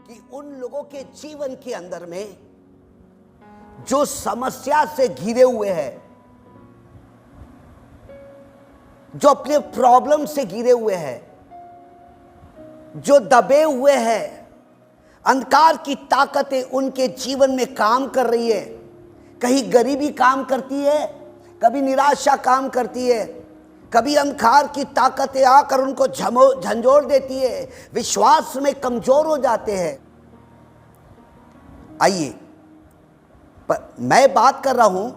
कि उन लोगों के जीवन के अंदर में जो समस्या से घिरे हुए हैं, जो अपने प्रॉब्लम से घिरे हुए हैं, जो दबे हुए हैं, अंधकार की ताकतें उनके जीवन में काम कर रही है। कहीं गरीबी काम करती है, कभी निराशा काम करती है, कभी अंधकार की ताकतें आकर उनको झंझोड़ देती है, विश्वास में कमजोर हो जाते हैं। आइए, मैं बात कर रहा हूं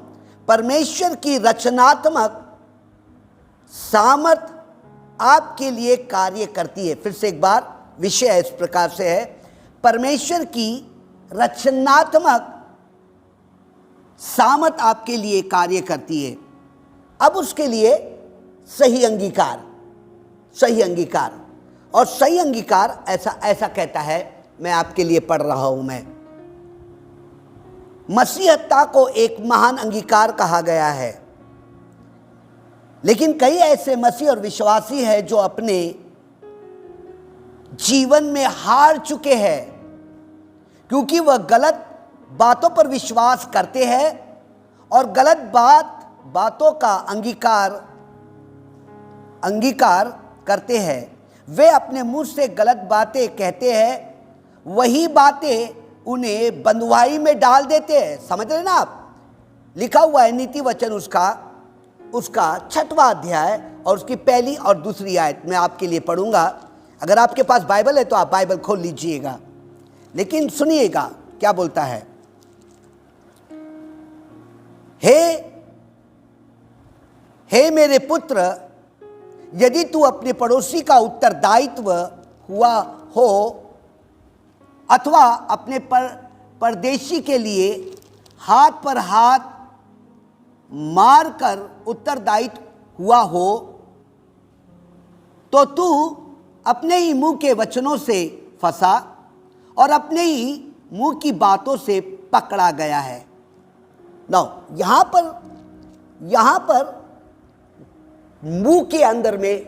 परमेश्वर की रचनात्मक सामर्थ आपके लिए कार्य करती है। फिर से एक बार विषय इस प्रकार से है, परमेश्वर की रचनात्मक सामर्थ आपके लिए कार्य करती है। अब उसके लिए सही अंगीकार और सही अंगीकार ऐसा कहता है, मैं आपके लिए पढ़ रहा हूं। मैं मसीहत्ता को एक महान अंगीकार कहा गया है, लेकिन कई ऐसे मसीह और विश्वासी हैं जो अपने जीवन में हार चुके हैं, क्योंकि वह गलत बातों पर विश्वास करते हैं और गलत बातों का अंगीकार करते हैं। वे अपने मुंह से गलत बातें कहते हैं, वही बातें उन्हें बंधुआई में डाल देते हैं। समझ रहे ना आप? लिखा हुआ है नीति वचन उसका 6वां अध्याय और उसकी पहली और दूसरी आयत मैं आपके लिए पढ़ूंगा। अगर आपके पास बाइबल है तो आप बाइबल खोल लीजिएगा, लेकिन सुनिएगा क्या बोलता है। हे मेरे पुत्र, यदि तू अपने पड़ोसी का उत्तरदायित्व हुआ हो अथवा अपने परदेशी के लिए हाथ पर हाथ मारकर उत्तरदायित्व हुआ हो, तो तू अपने ही मुंह के वचनों से फंसा और अपने ही मुंह की बातों से पकड़ा गया है। नाउ यहां पर मुंह के अंदर में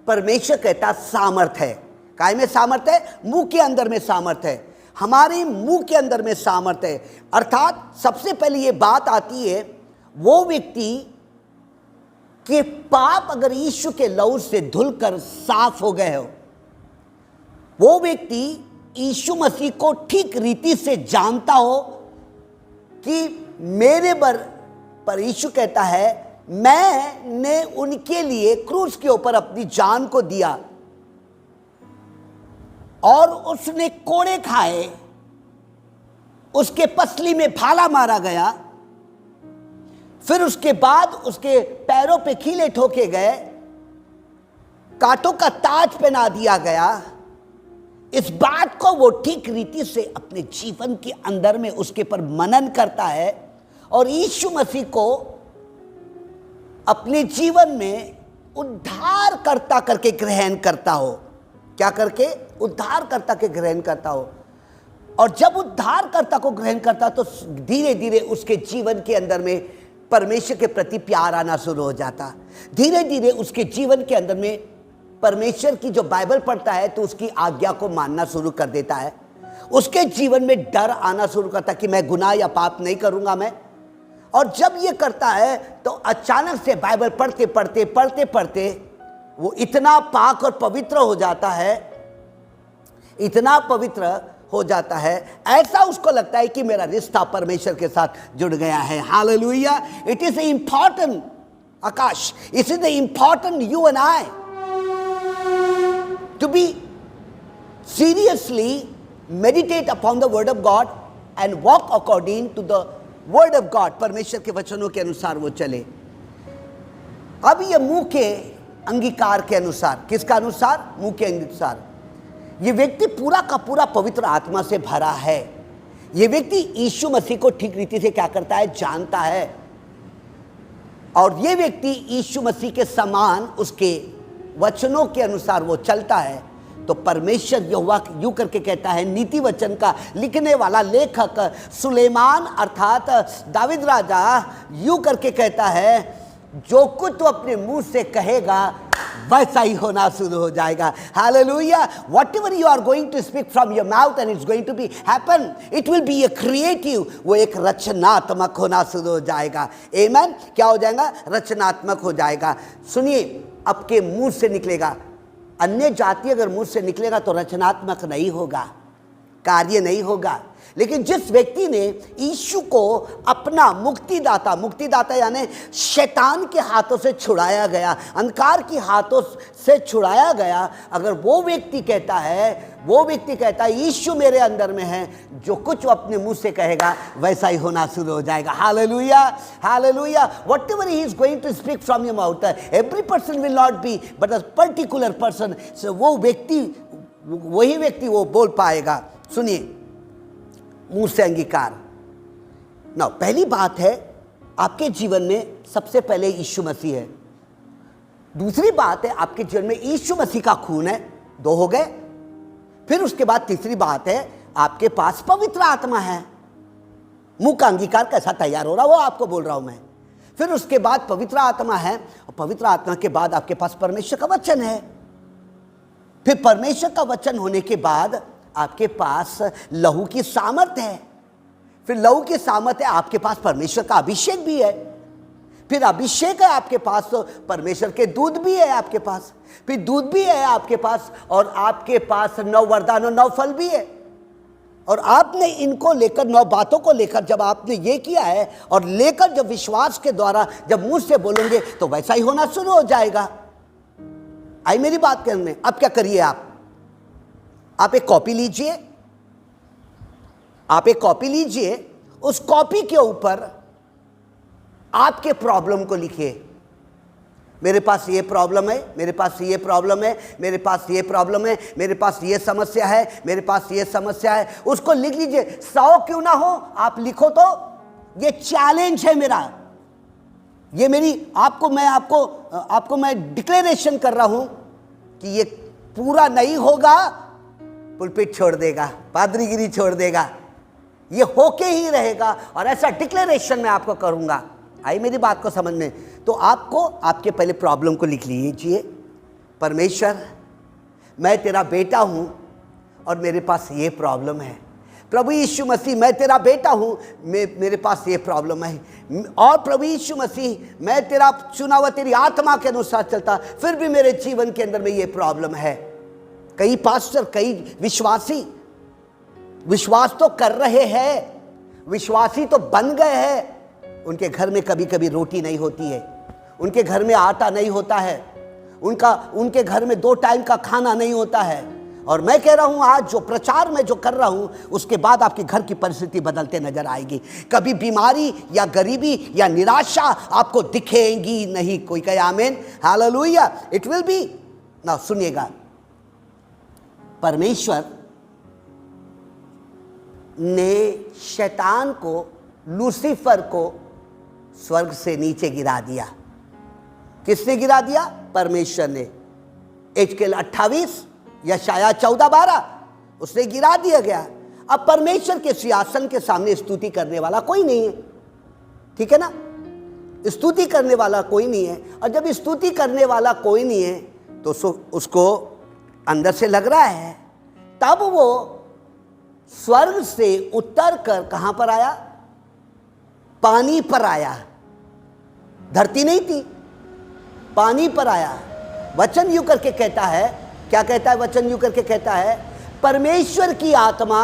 परमेश्वर कहता सामर्थ है। काय में सामर्थ है? मुंह के अंदर में सामर्थ है। हमारे मुंह के अंदर में सामर्थ है। अर्थात सबसे पहले ये बात आती है, वो व्यक्ति के पाप अगर यीशु के लहू से धुलकर साफ हो गए हो, वो व्यक्ति यीशु मसीह को ठीक रीति से जानता हो कि मेरे पर यीशु कहता है, मैंने उनके लिए क्रूस के ऊपर अपनी जान को दिया और उसने कोड़े खाए, उसके पसली में भाला मारा गया, फिर उसके बाद उसके पैरों पे कीले ठोके गए, कांटों का ताज पहना दिया गया। इस बात को वो ठीक रीति से अपने जीवन के अंदर में उसके पर मनन करता है और यीशु मसीह को अपने जीवन में उद्धारकर्ता करके ग्रहण करता हो। क्या करके? उद्धारकर्ता के ग्रहण करता हो। और जब उद्धारकर्ता को ग्रहण करता तो धीरे धीरे उसके जीवन के अंदर में परमेश्वर के प्रति प्यार आना शुरू हो जाता। धीरे धीरे उसके जीवन के अंदर में परमेश्वर की जो बाइबल पढ़ता है तो उसकी आज्ञा को मानना शुरू कर देता है। उसके जीवन में डर आना शुरू करता कि मैं गुनाह या पाप नहीं करूंगा मैं। और जब ये करता है तो अचानक से बाइबल पढ़ते वो इतना पाक और पवित्र हो जाता है, इतना पवित्र हो जाता है, ऐसा उसको लगता है कि मेरा रिश्ता परमेश्वर के साथ जुड़ गया है। Hallelujah! It is important, Akash, it is important you and I to be seriously meditate upon the word of God and walk according to the word of God। परमेश्वर के वचनों के अनुसार वो चले। अब ये मुंह के अंगीकार के अनुसार, किसका अनुसार? मुंह के अनुसार। ये व्यक्ति पूरा का पूरा पवित्र आत्मा से भरा है। ये व्यक्ति यीशु मसीह को ठीक रीति से क्या करता है? जानता है। और ये व्यक्ति यीशु मसीह के समान उसके वचनों के अनुसार वो चलता है। तो परमेश्वर यहोवा यूं करके कहता है, नीति वचन का लिखने वाला लेखक सुलेमान अर्थात दाविद राजा यूं करके कहता है, जो कुछ तू अपने मुंह से कहेगा वैसा ही होना शुरू हो जाएगा। Hallelujah. Whatever you are going to speak from your mouth and it's going to be happen, it will be a creative, वो एक रचनात्मक होना शुरू हो जाएगा। आमीन। क्या हो जाएगा? रचनात्मक हो जाएगा। सुनिए, आपके मुंह से निकलेगा, अन्य जाति अगर मुंह से निकलेगा तो रचनात्मक नहीं होगा, कार्य नहीं होगा। लेकिन जिस व्यक्ति ने यीशु को अपना मुक्तिदाता, मुक्तिदाता यानी शैतान के हाथों से छुड़ाया गया, अंधकार के हाथों से छुड़ाया गया, अगर वो व्यक्ति कहता है यीशु मेरे अंदर में है, जो कुछ वो अपने मुंह से कहेगा वैसा ही होना शुरू हो जाएगा। Hallelujah, hallelujah. Whatever he is going to speak from your mouth, every person will not be but a particular person, वही व्यक्ति वो बोल पाएगा। सुनिए, मुंह से अंगीकार। ना, पहली बात है आपके जीवन में सबसे पहले यीशु मसीह है। दूसरी बात है आपके जीवन में यीशु मसीह का खून है, 2 हो गए। फिर उसके बाद तीसरी बात है आपके पास पवित्र आत्मा है। मुंह का अंगीकार कैसा तैयार हो रहा वो आपको बोल रहा हूं मैं। फिर उसके बाद पवित्र आत्मा है, और पवित्र आत्मा के बाद आपके पास परमेश्वर का वचन है। फिर परमेश्वर का वचन होने के बाद आपके पास लहू की सामर्थ है। फिर लहू की सामर्थ है, आपके पास परमेश्वर का अभिषेक भी है। फिर अभिषेक है आपके पास, तो परमेश्वर के दूध भी है आपके पास। फिर दूध भी है आपके पास, और आपके पास 9 वरदान और 9 फल भी है। और आपने इनको लेकर, 9 बातों को लेकर जब आपने ये किया है, और लेकर जब विश्वास के द्वारा जब मुंह से बोलेंगे तो वैसा ही होना शुरू हो जाएगा। आई मेरी बात करने। अब क्या करिए, आप एक कॉपी लीजिए, उस कॉपी के ऊपर आपके प्रॉब्लम को लिखिए। मेरे पास ये प्रॉब्लम है, मेरे पास ये प्रॉब्लम है, मेरे पास ये प्रॉब्लम है, मेरे पास ये समस्या है, मेरे पास ये समस्या है। उसको लिख लीजिए। 100 क्यों ना हो, आप लिखो। तो ये चैलेंज है मेरा, ये मेरी आपको मैं डिक्लेरेशन कर रहा हूं कि ये पूरा नहीं होगा, पुलपिट छोड़ देगा, पादरीगिरी छोड़ देगा, ये होके ही रहेगा। और ऐसा डिक्लेरेशन मैं आपको करूंगा। आई मेरी बात को समझ में? तो आपको आपके पहले प्रॉब्लम को लिख लीजिए। परमेश्वर, मैं तेरा बेटा हूं और मेरे पास ये प्रॉब्लम है। प्रभु यीशु मसीह, मैं तेरा बेटा हूं, मेरे पास ये प्रॉब्लम है। और प्रभु यीशु मसीह, मैं तेरा चुना हुआ, तेरी आत्मा के अनुसार चलता, फिर भी मेरे जीवन के अंदर में ये प्रॉब्लम है। कई पास्टर, कई विश्वासी विश्वास तो कर रहे हैं, विश्वासी तो बन गए हैं, उनके घर में कभी कभी रोटी नहीं होती है, उनके घर में आटा नहीं होता है, उनके घर में 2 टाइम का खाना नहीं होता है। और मैं कह रहा हूं, आज जो प्रचार में जो कर रहा हूं, उसके बाद आपके घर की परिस्थिति बदलते नजर आएगी। कभी बीमारी या गरीबी या निराशा आपको दिखेगी नहीं। कोई कहे आमीन, हालेलुया। It will B. ना, सुनिएगा, परमेश्वर ने शैतान को, लूसीफर को स्वर्ग से नीचे गिरा दिया। किसने गिरा दिया? परमेश्वर ने। एजकेल 28 या शायद 14-12 उसने गिरा दिया गया। अब परमेश्वर के सिंहासन के सामने स्तुति करने वाला कोई नहीं है, ठीक है ना? स्तुति करने वाला कोई नहीं है। और जब स्तुति करने वाला कोई नहीं है तो उसको अंदर से लग रहा है, तब वो स्वर्ग से उतर कर कहां पर आया? पानी पर आया। धरती नहीं थी, पानी पर आया। वचन यूं करके कहता है, क्या कहता है वचन? यूं करके कहता है, परमेश्वर की आत्मा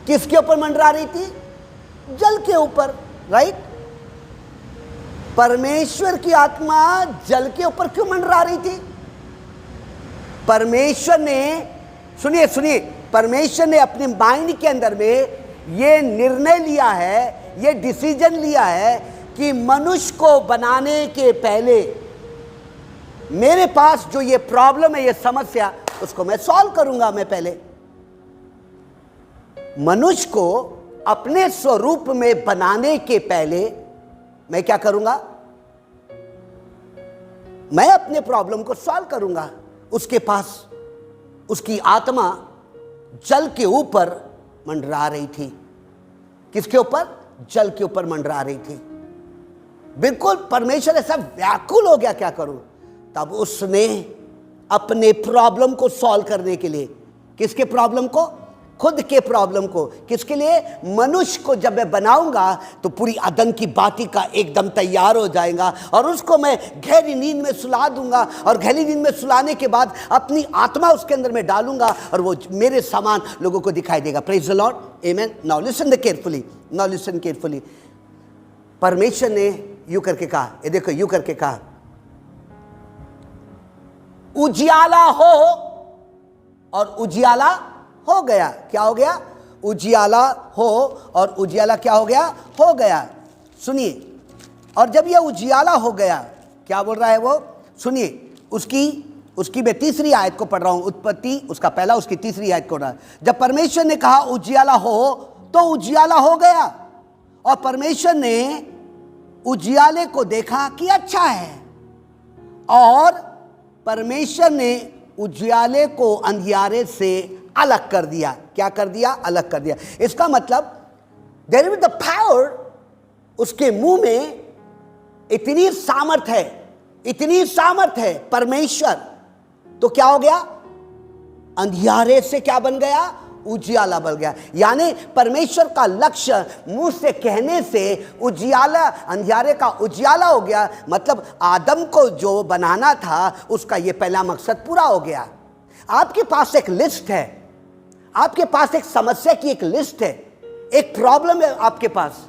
किसके ऊपर मंडरा रही थी? जल के ऊपर, राइट? परमेश्वर की आत्मा जल के ऊपर क्यों मंडरा रही थी? परमेश्वर ने, सुनिए, परमेश्वर ने अपने माइंड के अंदर में ये निर्णय लिया है, ये डिसीजन लिया है कि मनुष्य को बनाने के पहले मेरे पास जो ये प्रॉब्लम है, ये समस्या, उसको मैं सॉल्व करूंगा। मैं पहले मनुष्य को अपने स्वरूप में बनाने के पहले मैं क्या करूंगा? मैं अपने प्रॉब्लम को सॉल्व करूंगा। उसके पास उसकी आत्मा जल के ऊपर मंडरा रही थी। किसके ऊपर? जल के ऊपर मंडरा रही थी। बिल्कुल परमेश्वर ऐसा व्याकुल हो गया, क्या करूं? तब उसने अपने प्रॉब्लम को सॉल्व करने के लिए, किसके प्रॉब्लम को? खुद के प्रॉब्लम को। किसके लिए? मनुष्य को जब मैं बनाऊंगा तो पूरी अदन की बाती का एकदम तैयार हो जाएगा और उसको मैं गहरी नींद में सुला दूंगा और गहरी नींद में सुलाने के बाद अपनी आत्मा उसके अंदर में डालूंगा और वो मेरे समान लोगों को दिखाई देगा। Praise the Lord, amen. Now listen carefully, now listen carefully. परमेश्वर ने यूं करके कहा, ये देखो यूं करके कहा, उजियाला हो, और उजियाला हो गया। क्या हो गया? उजियाला हो, और उजियाला क्या हो गया? हो गया। सुनिए, और जब यह उजियाला हो गया, क्या बोल रहा है वो? सुनिए, उसकी मैं तीसरी आयत को पढ़ रहा हूं, उत्पत्ति उसका पहला, उसकी तीसरी आयत को पढ़ रहा है। जब परमेश्वर ने कहा उजियाला हो, तो उजियाला हो गया, और परमेश्वर ने उजियाले को देखा कि अच्छा है, और परमेश्वर ने उजियाले को अंधियारे से अलग कर दिया। क्या कर दिया? अलग कर दिया। इसका मतलब देयर इज द पावर, उसके मुंह में इतनी सामर्थ है, इतनी सामर्थ है परमेश्वर। तो क्या हो गया? अंधियारे से क्या बन गया? उजियाला बन गया। यानी परमेश्वर का लक्ष्य मुंह से कहने से उजियाला, अंधियारे का उजियाला हो गया। मतलब आदम को जो बनाना था उसका ये पहला मकसद पूरा हो गया। आपके पास एक लिस्ट है, आपके पास एक समस्या की एक लिस्ट है, एक प्रॉब्लम है आपके पास,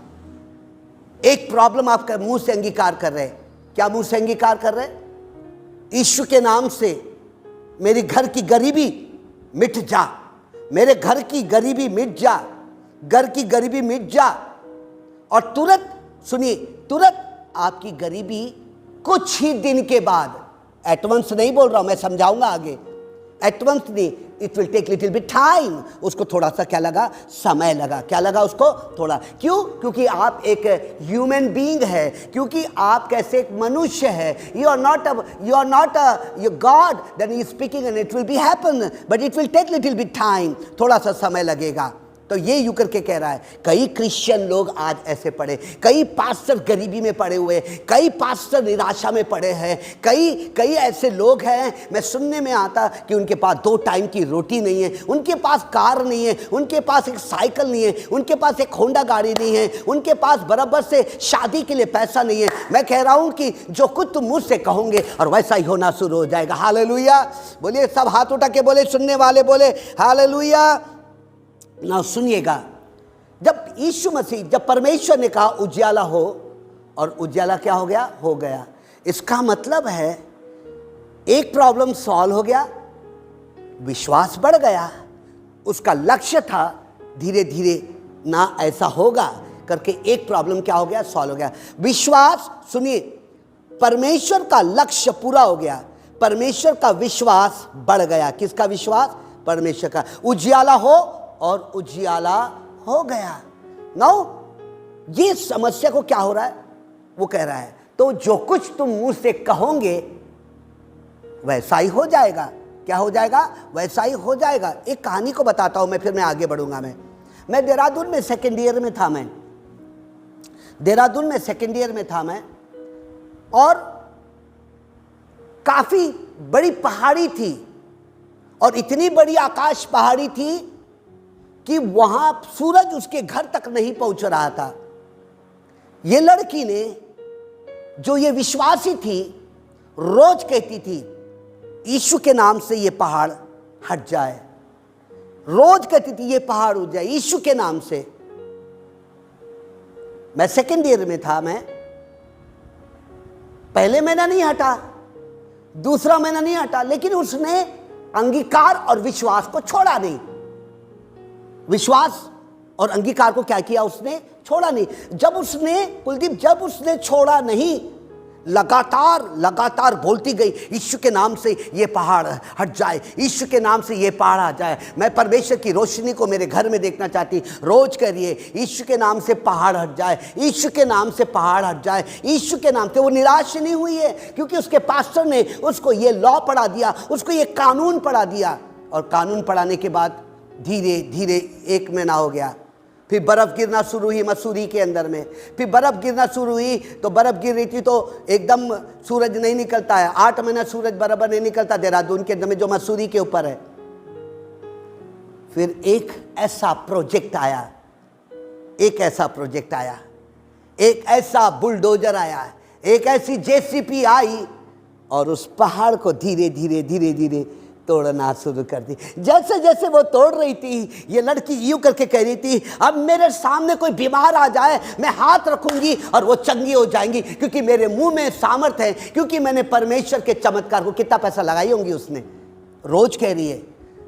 एक प्रॉब्लम आप मुंह से अंगीकार कर रहे हैं। क्या मुंह से अंगीकार कर रहे हैं? यीशु के नाम से मेरी घर की गरीबी मिट जा, मेरे घर की गरीबी मिट जा, घर की गरीबी मिट जा। और तुरंत सुनिए, तुरंत आपकी गरीबी कुछ ही दिन के बाद, एट वंस नहीं बोल रहा हूं, मैं समझाऊंगा आगे, एट वंस नहीं, it will take little bit time. उसको थोड़ा सा क्या लगा? समय लगा। क्या लगा उसको? थोड़ा। क्यों? क्योंकि आप एक ह्यूमन बीइंग है, क्योंकि आप कैसे एक मनुष्य है। You are not a god, then he is speaking and it will be happen, but it will take little bit time, थोड़ा सा समय लगेगा। तो ये यूं करके कह रहा है। कई क्रिश्चियन लोग आज ऐसे पड़े, कई पास्टर गरीबी में पड़े हुए, कई पास्टर निराशा में पड़े हैं, कई ऐसे लोग हैं, मैं सुनने में आता कि उनके पास 2 टाइम की रोटी नहीं है, उनके पास कार नहीं है, उनके पास एक साइकिल नहीं है, उनके पास एक होंडा गाड़ी नहीं है, उनके पास बराबर से शादी के लिए पैसा नहीं है। मैं कह रहा हूं कि जो कुछ तुम मुझसे कहोगे और वैसा ही होना शुरू हो जाएगा। हालेलुया। बोलिए, सब हाथ उठा के बोले, सुनने वाले बोले हालेलुया। ना सुनिएगा, जब यीशु मसीह, जब परमेश्वर ने कहा उजियाला हो, और उजियाला क्या हो गया? हो गया। इसका मतलब है एक प्रॉब्लम सॉल्व हो गया, विश्वास बढ़ गया। उसका लक्ष्य था धीरे धीरे ना ऐसा होगा करके एक प्रॉब्लम क्या हो गया? सॉल्व हो गया। विश्वास, सुनिए, परमेश्वर का लक्ष्य पूरा हो गया, परमेश्वर का विश्वास बढ़ गया। किसका विश्वास? परमेश्वर का। उजियाला हो, और उजियाला हो गया। नाउ ये समस्या को क्या हो रहा है? वो कह रहा है तो जो कुछ तुम मुंह से कहोगे वैसा ही हो जाएगा। क्या हो जाएगा? वैसा ही हो जाएगा। एक कहानी को बताता हूं मैं, फिर मैं आगे बढ़ूंगा। मैं देहरादून में सेकेंड ईयर में था, मैं देहरादून में सेकेंड ईयर में था मैं, और काफी बड़ी पहाड़ी थी, और इतनी बड़ी आकाश पहाड़ी थी कि वहां सूरज उसके घर तक नहीं पहुंच रहा था। ये लड़की ने, जो ये विश्वासी थी, रोज कहती थी यीशु के नाम से ये पहाड़ हट जाए, रोज कहती थी ये पहाड़ उठ जाए यीशु के नाम से। मैं सेकेंड ईयर में था, मैं पहले महीना नहीं हटा, दूसरा महीना नहीं हटा, लेकिन उसने अंगीकार और विश्वास को छोड़ा नहीं। विश्वास और अंगीकार को क्या किया? उसने छोड़ा नहीं। जब उसने, कुलदीप, जब उसने छोड़ा नहीं, लगातार बोलती गई यीशु के नाम से ये पहाड़ हट जाए, यीशु के नाम से ये पहाड़ हट जाए। मैं परमेश्वर की रोशनी को मेरे घर में देखना चाहती। रोज करिए यीशु के नाम से पहाड़ हट जाए, यीशु के नाम से पहाड़ हट जाए, यीशु के नाम से। वो निराश नहीं हुई है, क्योंकि उसके पास्टर ने उसको ये लॉ पढ़ा दिया, उसको ये कानून पढ़ा दिया। और कानून पढ़ाने के बाद धीरे धीरे 1 महीना हो गया, फिर बर्फ़ गिरना शुरू हुई मसूरी के अंदर में, फिर बर्फ़ गिरना शुरू हुई तो बर्फ़ गिर रही थी तो एकदम सूरज नहीं निकलता है, 8 महीना सूरज बराबर नहीं निकलता देहरादून के अंदर में जो मसूरी के ऊपर है। फिर एक ऐसा प्रोजेक्ट आया, एक ऐसा प्रोजेक्ट आया, एक ऐसा बुलडोजर आया, एक ऐसी जेसीबी आई और उस पहाड़ को धीरे धीरे धीरे धीरे तोड़ना शुरू कर दी। जैसे जैसे वो तोड़ रही थी, ये लड़की यूं करके कह रही थी, अब मेरे सामने कोई बीमार आ जाए मैं हाथ रखूंगी और वो चंगी हो जाएंगी, क्योंकि मेरे मुंह में सामर्थ है, क्योंकि मैंने परमेश्वर के चमत्कार को, कितना पैसा लगाई होंगी उसने, रोज कह रही है।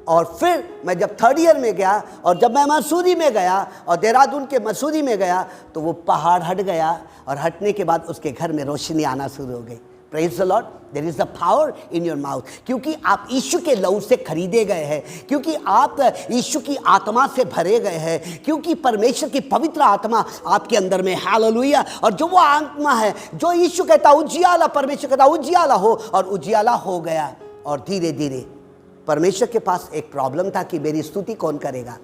और फिर मैं जब 3rd ईयर में गया और जब मैं मसूरी में गया और देहरादून के मसूरी में गया तो वो पहाड़ हट गया और हटने के बाद उसके घर में रोशनी आना शुरू हो गई। Praise the Lord, there is the power in your mouth, क्योंकि आप यीशु के लहू से खरीदे गए हैं, क्योंकि आप यीशु की आत्मा से भरे गए हैं, क्योंकि परमेश्वर की पवित्र आत्मा आपके अंदर में, हालेलुया। और जो वो आत्मा है जो यीशु कहता उजियाला, परमेश्वर कहता उजियाला हो, और उजियाला हो गया। और धीरे धीरे परमेश्वर के पास एक प्रॉब्लम था कि मेरी स्तुति कौन करेगा,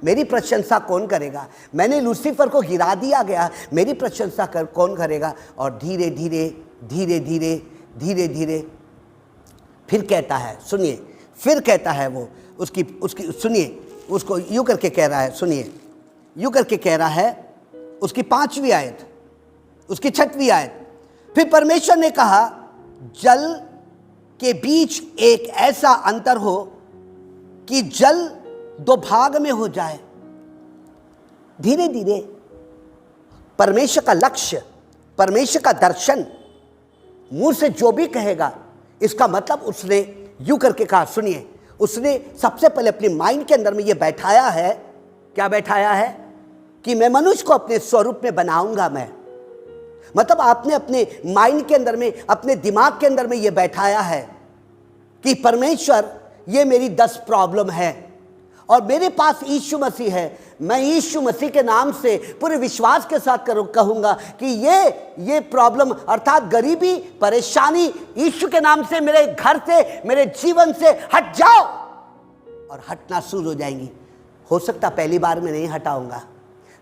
मेरी प्रशंसा कौन करेगा, मैंने लूसीफर को गिरा दिया गया, मेरी प्रशंसा कौन करेगा। और धीरे धीरे धीरे धीरे धीरे धीरे फिर कहता है, सुनिए, फिर कहता है वो उसकी सुनिए, उसको यूँ करके कह रहा है, सुनिए, यूँ करके कह रहा है, उसकी 5वीं आयत, उसकी 6वीं आयत, फिर परमेश्वर ने कहा जल के बीच एक ऐसा अंतर हो कि जल 2 भाग में हो जाए। धीरे धीरे परमेश्वर का लक्ष्य, परमेश्वर का दर्शन, मुंह से जो भी कहेगा, इसका मतलब उसने यूं करके कहा, सुनिए, उसने सबसे पहले अपने माइंड के अंदर में ये बैठाया है, क्या बैठाया है कि मैं मनुष्य को अपने स्वरूप में बनाऊंगा। मैं मतलब आपने अपने माइंड के अंदर में, अपने दिमाग के अंदर में ये बैठाया है कि परमेश्वर ये मेरी 10 प्रॉब्लम है और मेरे पास यीशु मसीह है, मैं यीशु मसीह के नाम से पूरे विश्वास के साथ कहूँगा कि ये प्रॉब्लम अर्थात गरीबी, परेशानी यीशु के नाम से मेरे घर से, मेरे जीवन से हट जाओ, और हटना शुरू हो जाएंगी। हो सकता पहली बार में नहीं हटाऊंगा,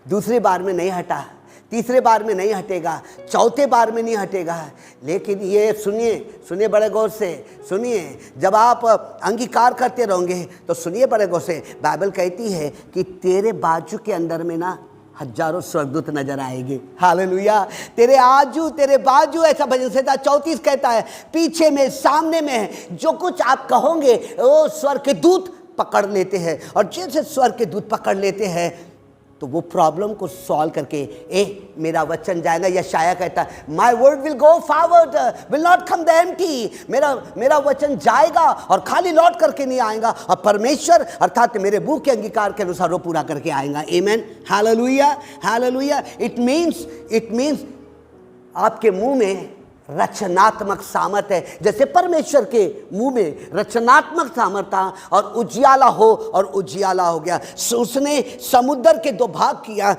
दूसरी बार में नहीं हटा, तीसरे बार में नहीं हटेगा, चौथे बार में नहीं हटेगा, लेकिन ये सुनिए बड़े गौर से सुनिए, जब आप अंगीकार करते रहोगे तो सुनिए बड़े गौर से, बाइबल कहती है कि तेरे बाजू के अंदर में ना हजारों स्वर्गदूत नजर आएंगे। हालेलुया, तेरे आजू तेरे बाजू, ऐसा भजन संहिता 34 कहता है, पीछे में सामने में जो कुछ आप कहोगे वो स्वर्ग के दूत पकड़ लेते हैं, और जैसे स्वर्ग के दूत पकड़ लेते हैं तो वो प्रॉब्लम को सॉल्व करके मेरा वचन जाएगा। यशाया कहता है my word will go forward will not come the empty, मेरा वचन जाएगा और खाली लौट करके नहीं आएगा, और परमेश्वर अर्थात मेरे मुंह के अंगीकार के अनुसार वो पूरा करके आएगा। आमेन, हालेलुया, हालेलुया। इट मीन्स आपके मुंह में रचनात्मक सामर्थ है, जैसे परमेश्वर के मुंह में रचनात्मक सामर्थ था, और उजियाला हो, और उजियाला हो गया। उसने समुद्र के 2 भाग किया,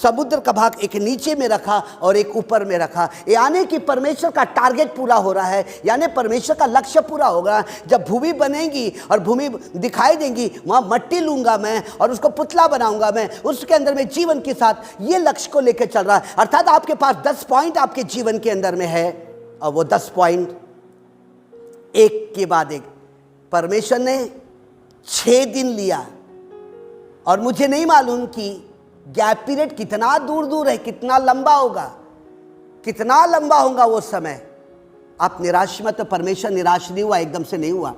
समुद्र का भाग एक नीचे में रखा और एक ऊपर में रखा, यानी कि परमेश्वर का टारगेट पूरा हो रहा है, यानी परमेश्वर का लक्ष्य पूरा होगा। जब भूमि बनेगी और भूमि दिखाई देंगी, वहाँ मट्टी लूंगा मैं और उसको पुतला बनाऊंगा मैं, उसके अंदर में जीवन के साथ ये लक्ष्य को लेकर चल रहा है। अर्थात आपके पास 10 पॉइंट आपके जीवन के अंदर में है, और वो 10 पॉइंट एक के बाद एक परमेश्वर ने 6 दिन लिया, और मुझे नहीं मालूम कि गैप पीरियड कितना दूर है, कितना लंबा होगा वो समय। आप निराश मत, तो परमेश्वर निराश नहीं हुआ, एकदम से नहीं हुआ,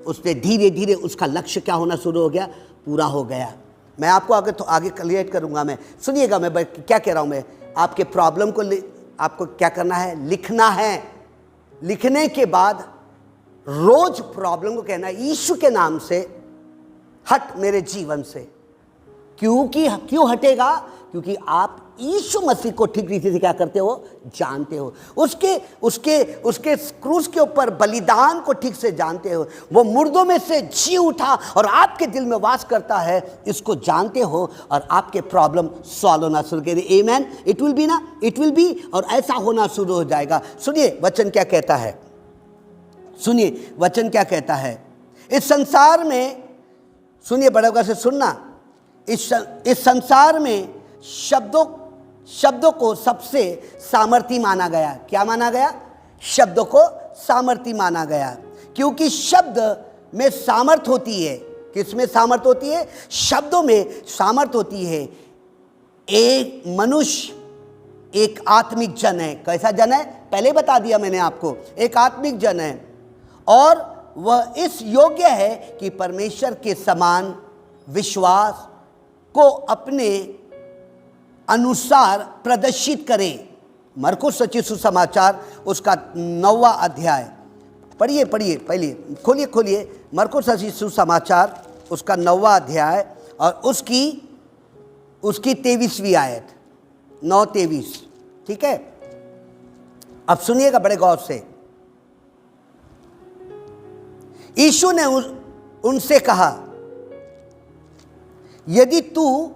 उसने धीरे धीरे उसका लक्ष्य क्या होना शुरू हो गया, पूरा हो गया। मैं आपको आगे क्लियर करूंगा। मैं सुनिएगा, मैं क्या कह रहा हूं। मैं आपके प्रॉब्लम को आपको क्या करना है, लिखना है। लिखने के बाद रोज प्रॉब्लम को कहना है यीशु के नाम से हट मेरे जीवन से। क्यों हटेगा? क्योंकि आप यीशु मसीह को ठीक रीति से क्या करते हो, जानते हो, उसके क्रूस के ऊपर बलिदान को ठीक से जानते हो। वो मुर्दों में से जी उठा और आपके दिल में वास करता है, इसको जानते हो, और आपके प्रॉब्लम सॉल्व होना शुरू करें। आमेन, इट विल बी ना, इट विल बी, और ऐसा होना शुरू हो जाएगा। सुनिए वचन क्या कहता है, सुनिए वचन क्या कहता है। इस संसार में, सुनिए बड़े होकर से सुनना, इस संसार में शब्दों को सबसे सामर्थी माना गया। क्या माना गया? शब्दों को सामर्थी माना गया, क्योंकि शब्द में सामर्थ होती है। किसमें सामर्थ होती है? शब्दों में सामर्थ होती है। एक मनुष्य एक आत्मिक जन है। कैसा जन है? पहले बता दिया मैंने आपको, एक आत्मिक जन है, और वह इस योग्य है कि परमेश्वर के समान विश्वास को अपने अनुसार प्रदर्शित करे। मरकुस रचित सुसमाचार उसका 9वां अध्याय पढ़िए पहले खोलिए मरकुस रचित सुसमाचार उसका 9वां अध्याय और उसकी 23वीं आयत, 9:23। ठीक है, अब सुनिएगा बड़े गौर से। यीशु ने उनसे कहा, यदि तू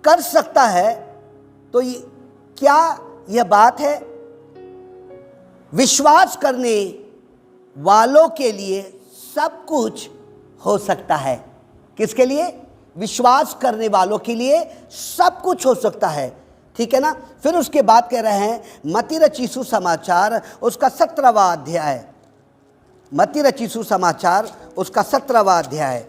कर सकता है तो क्या यह बात है? विश्वास करने वालों के लिए सब कुछ हो सकता है। किसके लिए? विश्वास करने वालों के लिए सब कुछ हो सकता है। ठीक है ना। फिर उसके बाद कह रहे हैं मत्ती रचित सुसमाचार उसका 17वां अध्याय, मत्ती रचित सुसमाचार उसका 17वां अध्याय।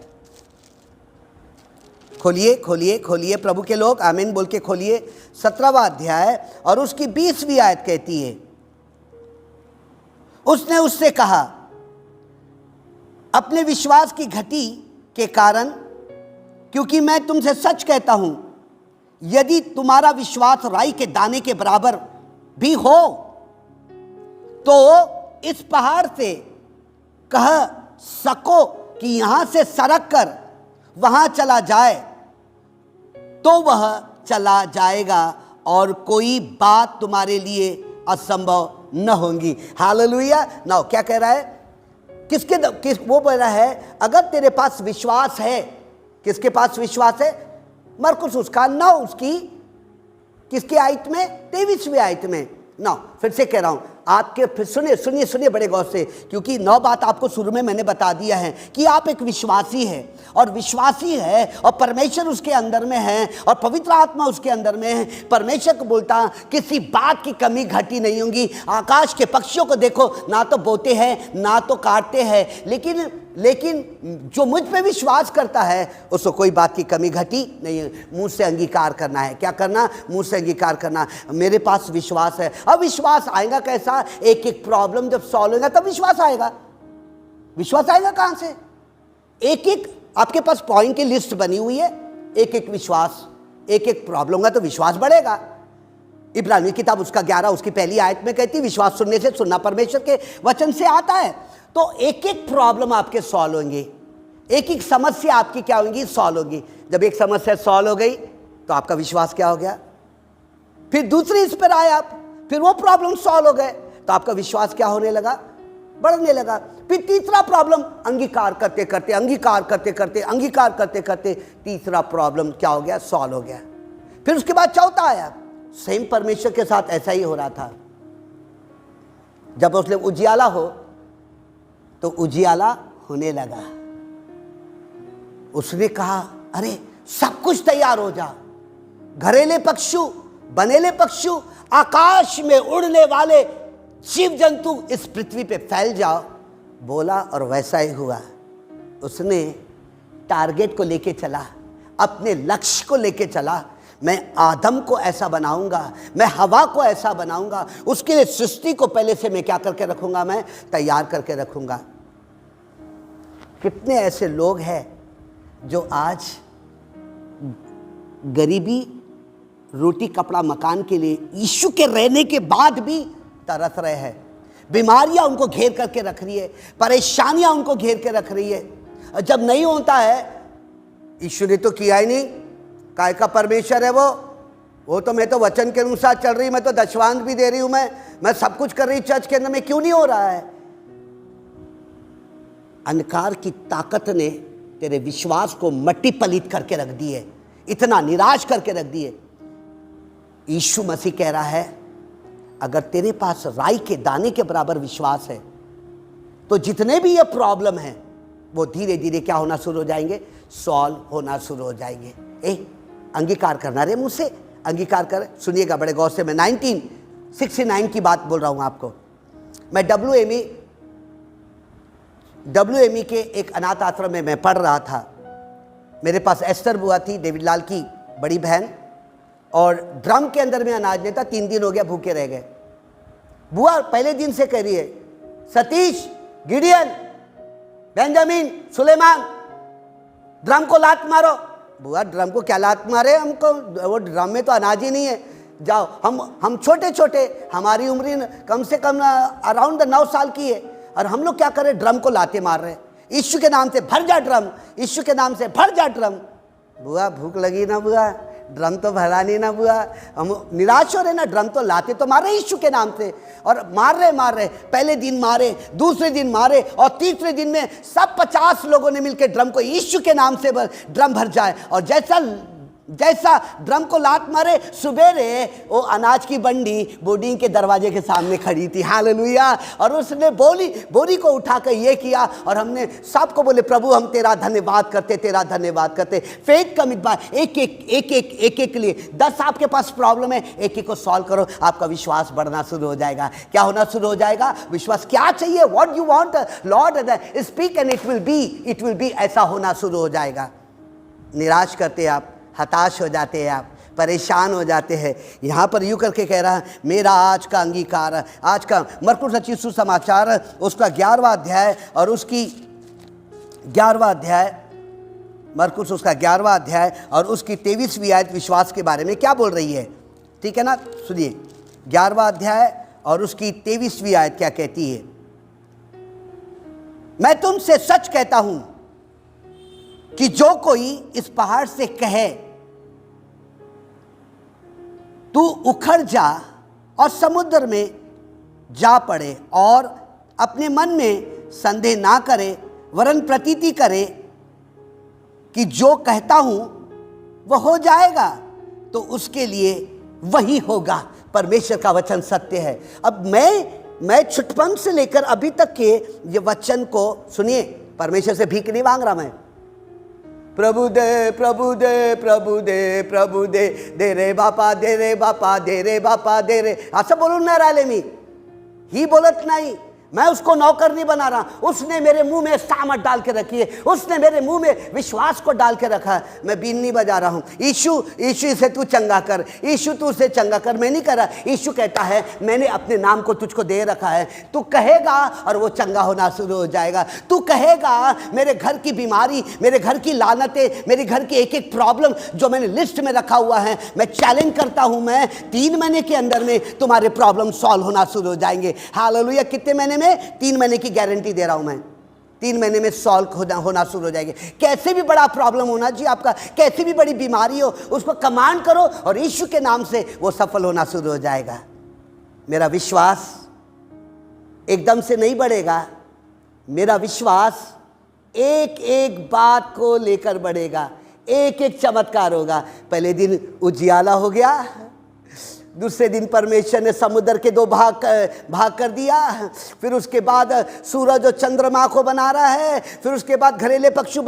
खोलिए प्रभु के लोग, आमीन बोल के खोलिए। 17वां अध्याय और उसकी 20वीं आयत कहती है, उसने उससे कहा, अपने विश्वास की घटी के कारण, क्योंकि मैं तुमसे सच कहता हूं, यदि तुम्हारा विश्वास राई के दाने के बराबर भी हो तो इस पहाड़ से कह सको कि यहां से सरक कर वहां चला जाए, तो वह चला जाएगा और कोई बात तुम्हारे लिए असंभव न होगी। हालेलुया। नाउ क्या कह रहा है? वो बोल रहा है, अगर तेरे पास विश्वास है। किसके पास विश्वास है? मरकुस उसका 9 उसकी किसकी आयत में? 23वीं आयत में। 9 फिर से कह रहा हूं आपके, फिर सुनिए बड़े गौर से, क्योंकि 9 बात आपको शुरू में मैंने बता दिया है कि आप एक विश्वासी है, और विश्वासी है और परमेश्वर उसके अंदर में है और पवित्र आत्मा उसके अंदर में है। परमेश्वर को बोलता किसी बात की कमी घटी नहीं होगी। आकाश के पक्षियों को देखो, ना तो बोते हैं ना तो काटते हैं, लेकिन जो मुझ पे विश्वास करता है उसको कोई बात की कमी घटी नहीं है। मुंह से अंगीकार करना है। क्या करना? मुंह से अंगीकार करना। मेरे पास विश्वास है। अब विश्वास आएगा कैसा? एक एक प्रॉब्लम जब सॉल्व होगा तब विश्वास आएगा। विश्वास आएगा कहां से? एक एक आपके पास पॉइंट की लिस्ट बनी हुई है, एक एक विश्वास, एक एक प्रॉब्लम का तो विश्वास बढ़ेगा। इब्रानी किताब उसका 11 उसकी पहली आयत में कहती है, विश्वास सुनने से, सुनना परमेश्वर के वचन से आता है। तो एक एक प्रॉब्लम आपके सॉल्व होंगे, एक एक समस्या आपकी क्या होगी? सॉल्व होगी। जब एक समस्या सॉल्व हो गई तो आपका विश्वास क्या हो गया? फिर दूसरी इस पर आए आप, फिर वो प्रॉब्लम सॉल्व हो गए तो आपका विश्वास क्या होने लगा? बढ़ने लगा। फिर तीसरा प्रॉब्लम, अंगीकार करते करते तीसरा प्रॉब्लम क्या हो गया? सॉल्व हो गया। फिर उसके बाद चौथा आया। सेम परमेश्वर के साथ ऐसा ही हो रहा था। जब उसने उजियाला हो तो उजियाला होने लगा। उसने कहा, अरे सब कुछ तैयार हो जा, घरेले पक्षु, बनेले पक्षु, आकाश में उड़ने वाले जीव जंतु इस पृथ्वी पे फैल जाओ। बोला और वैसा ही हुआ। उसने टारगेट को लेके चला, अपने लक्ष्य को लेके चला। मैं आदम को ऐसा बनाऊंगा, मैं हवा को ऐसा बनाऊंगा। उसके लिए सृष्टि को पहले से मैं क्या करके रखूंगा? मैं तैयार करके रखूंगा। कितने ऐसे लोग हैं जो आज गरीबी, रोटी कपड़ा मकान के लिए यीशु के रहने के बाद भी तरस रहे हैं। बीमारियां उनको घेर करके रख रही है, परेशानियां उनको घेर के रख रही है। जब नहीं होता है, यीशु ने तो किया ही नहीं, काय का परमेश्वर है वो तो मैं तो वचन के अनुसार चल रही, मैं तो दशवांश भी दे रही हूं, मैं सब कुछ कर रही चर्च के अंदर में, क्यों नहीं हो रहा है? अंधकार की ताकत ने तेरे विश्वास को मट्टी पलीत करके रख दी है, इतना निराश करके रख दी है। यीशु मसीह कह रहा है, अगर तेरे पास राई के दाने के बराबर विश्वास है तो जितने भी ये प्रॉब्लम है वो धीरे धीरे क्या होना शुरू हो जाएंगे? सॉल्व होना शुरू हो जाएंगे। अंगीकार करना रे मुझसे, अंगीकार कर। सुनिएगा बड़े गौर से, मैं 1969 की बात बोल रहा हूँ आपको। मैं WME के एक अनाथ आश्रम में मैं पढ़ रहा था। मेरे पास एस्टर बुआ थी, डेविड लाल की बड़ी बहन, और ड्रम के अंदर में अनाज नहीं था। 3 दिन हो गया, भूखे रह गए। बुआ पहले दिन से कह रही है, Satish, Gideon, Benjamin, Suleman, drum को लात मारो। बुआ ड्रम को क्या लात मारे, हमको वो ड्रम में तो अनाज ही नहीं है। जाओ, हम छोटे छोटे, हमारी उम्र कम से कम अराउंड 9 साल की है, और हम लोग क्या कर रहे, ड्रम को लाते मार रहे। यीशु के नाम से भर जा ड्रम, यीशु के नाम से भर जा ड्रम। बुआ भूख लगी ना बुआ, ड्रम तो भरा नहीं ना बुआ। हम निराश हो रहे ना, ड्रम तो लाते तो मार रहे यीशु के नाम से, और मार रहे। पहले दिन मारे, दूसरे दिन मारे, और तीसरे दिन में सब 50 लोगों ने मिलकर ड्रम को यीशु के नाम से ड्रम भर जाए। और जैसा ड्रम को लात मारे, सुबेरे वो अनाज की बंडी बोर्डिंग के दरवाजे के सामने खड़ी थी। हालेलुया। और उसने बोरी को उठाकर ये किया, और हमने सबको बोले, प्रभु हम तेरा धन्यवाद करते, तेरा धन्यवाद करते। फेथ का मितबा, एक के लिए 10 आपके पास प्रॉब्लम है, एक को सॉल्व करो, आपका विश्वास बढ़ना शुरू हो जाएगा। क्या होना शुरू हो जाएगा? विश्वास। क्या चाहिए? What you want Lord, speak and it will B. ऐसा होना शुरू हो जाएगा। निराश करते आप, हताश हो जाते हैं आप, परेशान हो जाते हैं। यहाँ पर यूँ करके कह रहा है, मेरा आज का अंगीकार, आज का मरकुस रचित सुसमाचार उसका 11वां अध्याय और उसकी 11वां अध्याय, मरकुस उसका 11वां अध्याय और उसकी 23वीं आयत विश्वास के बारे में क्या बोल रही है। ठीक है ना, सुनिए 11वां अध्याय और उसकी 23वीं आयत क्या कहती है। मैं तुमसे सच कहता हूं कि जो कोई इस पहाड़ से कहे तू उखड़ जा और समुद्र में जा पड़े, और अपने मन में संदेह ना करे, वरन प्रतीति करे कि जो कहता हूं वह हो जाएगा, तो उसके लिए वही होगा। परमेश्वर का वचन सत्य है। अब मैं छुटपन से लेकर अभी तक के ये वचन को सुनिए। परमेश्वर से भीख नहीं मांग रहा मैं, प्रभु दे प्रभु दे प्रभु दे प्रभु दे, दे रे बापा दे रे बापा दे रे बापा दे रे, असं बोलून नाही राहिले मी, ही बोलत नाही। मैं उसको नौकर नहीं बना रहा, उसने मेरे मुंह में सामत डाल के रखी है, उसने मेरे मुंह में विश्वास को डाल के रखा है। मैं बीन नहीं बजा रहा हूँ, यीशु इसे तू चंगा कर, यीशु तू उसे चंगा कर, मैं नहीं कर रहा। यीशु कहता है मैंने अपने नाम को तुझको दे रखा है, तू कहेगा और वो चंगा होना शुरू हो जाएगा। तू कहेगा मेरे घर की बीमारी, मेरे घर की लानतें, मेरे घर की एक एक प्रॉब्लम जो मैंने लिस्ट में रखा हुआ है, मैं चैलेंज करता हूँ, मैं 3 महीने के अंदर में तुम्हारे प्रॉब्लम सॉल्व होना शुरू हो जाएंगे। हालेलुया। कितने महीने में? 3 महीने की गारंटी दे रहा हूं मैं। 3 महीने में सॉल्व होना शुरू हो जाएगी। कैसे भी बड़ा प्रॉब्लम होना चाहिए आपका, कैसी भी बड़ी बीमारी हो, उसको कमांड करो और यीशु के नाम से वो सफल होना शुरू हो जाएगा। मेरा विश्वास एकदम से नहीं बढ़ेगा, मेरा विश्वास एक एक बात को लेकर बढ़ेगा, एक एक चमत्कार होगा। पहले दिन उजियाला हो गया, दूसरे दिन परमेश्वर ने समुद्र के 2 भाग कर दिया, फिर उसके बाद सूरज और चंद्रमा को बना रहा है, फिर उसके बाद घरेले पक्षु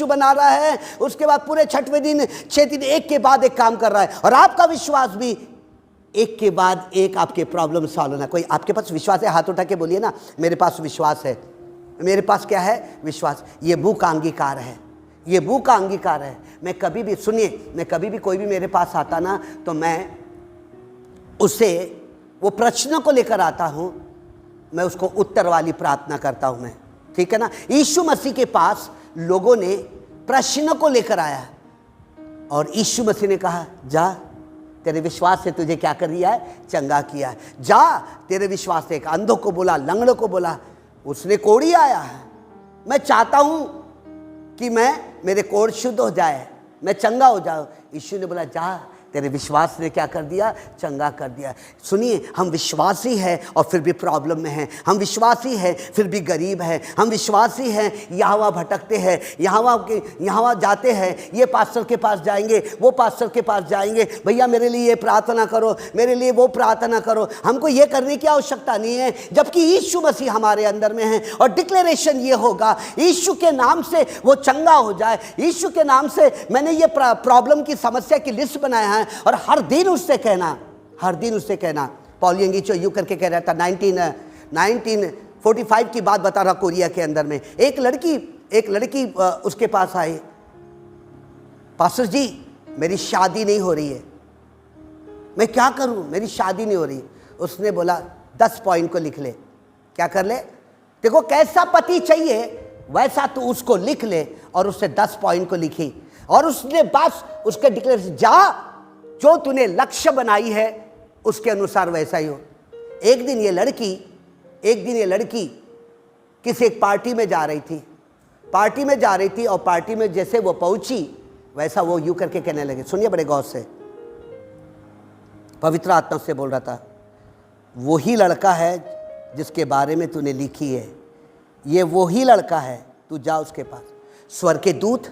बना रहा है, उसके बाद पूरे 6वें दिन 6 दिन एक के बाद एक काम कर रहा है। और आपका विश्वास भी एक के बाद एक आपके प्रॉब्लम सॉल्व होना। कोई आपके पास विश्वास है? हाथ उठा के बोलिए ना, मेरे पास विश्वास है। मेरे पास क्या है? विश्वास। ये मुंह का अंगीकार है, ये मुंह का अंगीकार है। मैं कभी भी, सुनिए, मैं कभी भी कोई भी मेरे पास आता ना, तो मैं उसे वो प्रश्न को लेकर आता हूं, मैं उसको उत्तर वाली प्रार्थना करता हूं मैं। ठीक है ना। यीशु मसीह के पास लोगों ने प्रश्न को लेकर आया और यीशु मसीह ने कहा, जा तेरे विश्वास से तुझे क्या कर दिया है? चंगा किया है। जा तेरे विश्वास से। एक अंधों को बोला, लंगड़ों को बोला, उसने कोढ़ी आया है। मैं चाहता हूं कि मेरे कोढ़ शुद्ध हो जाए, मैं चंगा हो जाऊं। यीशु ने बोला, जा तेरे विश्वास ने क्या कर दिया? चंगा कर दिया। सुनिए, हम विश्वासी हैं और फिर भी प्रॉब्लम में हैं, हम विश्वासी हैं फिर भी गरीब हैं, हम विश्वासी हैं यहाँ भटकते हैं, यहाँ जाते हैं, ये पास्टर के पास जाएंगे, वो पास्टर के पास जाएंगे, भैया मेरे लिए ये प्रार्थना करो, मेरे लिए वो प्रार्थना करो। हमको ये करने की आवश्यकता नहीं है, जबकि यीशु मसीह हमारे अंदर में है। और डिक्लेरेशन ये होगा, यीशु के नाम से वो चंगा हो जाए, यीशु के नाम से मैंने ये प्रॉब्लम की समस्या की लिस्ट बनाया है, और हर दिन उससे कहना। पॉल यंगीचो यूं करके कह रहा था, 1945 की बात बता रहा, कोरिया के अंदर में एक लड़की उसके पास आई, पास्टर जी मेरी शादी नहीं हो रही है, मैं क्या करूं, मेरी शादी नहीं हो रही। उसने बोला 10 पॉइंट को लिख ले। क्या कर ले? देखो कैसा पति चाहिए वैसा तू उसको लिख ले, और उससे 10 पॉइंट को लिखी, और उसने बस उसके डिक्लेरेशन, जा जो तूने लक्ष्य बनाई है उसके अनुसार वैसा ही हो। एक दिन ये लड़की किसी एक पार्टी में जा रही थी, और पार्टी में जैसे वो पहुंची वैसा वो यूं करके कहने लगे, सुनिए बड़े गौर से, पवित्र आत्मा से बोल रहा था, वही लड़का है जिसके बारे में तूने लिखी है, ये वही लड़का है, तू जा उसके पास। स्वर्ग के दूत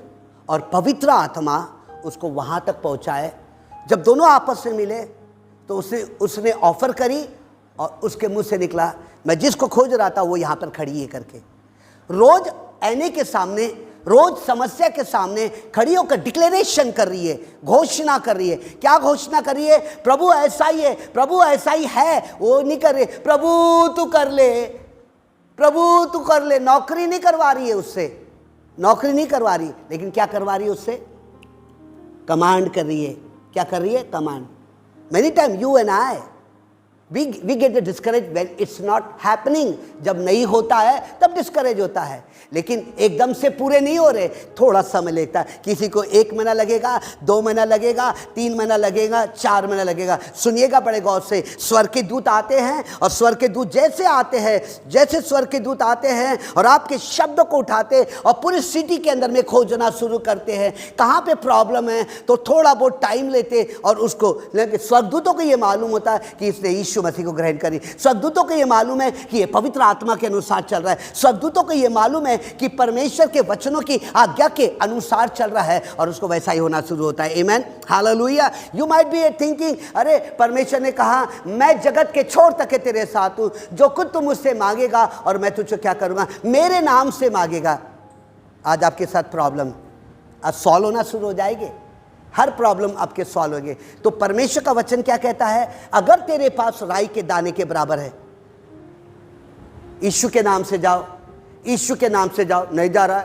और पवित्र आत्मा उसको वहाँ तक पहुँचाए। जब दोनों आपस में मिले तो उसने ऑफर करी, और उसके मुंह से निकला, मैं जिसको खोज रहा था वो यहाँ पर खड़ी है करके। रोज आईने के सामने, रोज समस्या के सामने खड़ी होकर डिक्लेरेशन कर रही है, घोषणा कर रही है। क्या घोषणा कर रही है? प्रभु ऐसा ही है, प्रभु ऐसा ही है। वो नहीं कर रहे, प्रभु तू कर ले, प्रभु तू कर ले। नौकरी नहीं करवा रही है उससे, लेकिन क्या करवा रही है उससे? कमांड कर रही है। क्या कर रही है? Command. Many time you and I we get discouraged when it's not happening। जब नहीं होता है तब डिस्करेज होता है, लेकिन एकदम से पूरे नहीं हो रहे, थोड़ा समय लेता है। किसी को 1 महीना लगेगा, 2 महीना लगेगा, 3 महीना लगेगा, 4 महीना लगेगा। सुनिएगा बड़े गौर से, स्वर्ग के दूत आते हैं, और स्वर्ग के दूत जैसे स्वर्ग के दूत आते हैं और आपके शब्द को उठाते और पूरी सिटी के अंदर में खोजना शुरू करते हैं, कहाँ पे प्रॉब्लम है, तो थोड़ा बहुत टाइम लेते और उसको। स्वर्गदूतों को ये मालूम होता है कि इसने यीशु मसीह को ग्रहण करी, स्वर्गदूतों को ये मालूम है कि ये पवित्र आत्मा के अनुसार चल रहा है, स्वर्गदूतों को ये मालूम है कि परमेश्वर के वचनों की आज्ञा के अनुसार चल रहा है, और उसको वैसा ही होना शुरू होता है। Amen, hallelujah. You might be thinking, अरे परमेश्वर ने कहा मैं जगत के छोर तक के तेरे साथ हूं, जो कुछ तुम मुझसे मांगेगा और मैं तुझको क्या करूंगा, मेरे नाम से मांगेगा। आज आपके साथ प्रॉब्लम आज सॉल्व होना शुरू हो जाएगी, हर प्रॉब्लम आपके सॉल्व होंगे। तो परमेश्वर का वचन क्या कहता है? अगर तेरे पास राई के दाने के बराबर है, यीशु के नाम से जाओ, यीशु के नाम से जाओ, नहीं जा रहा,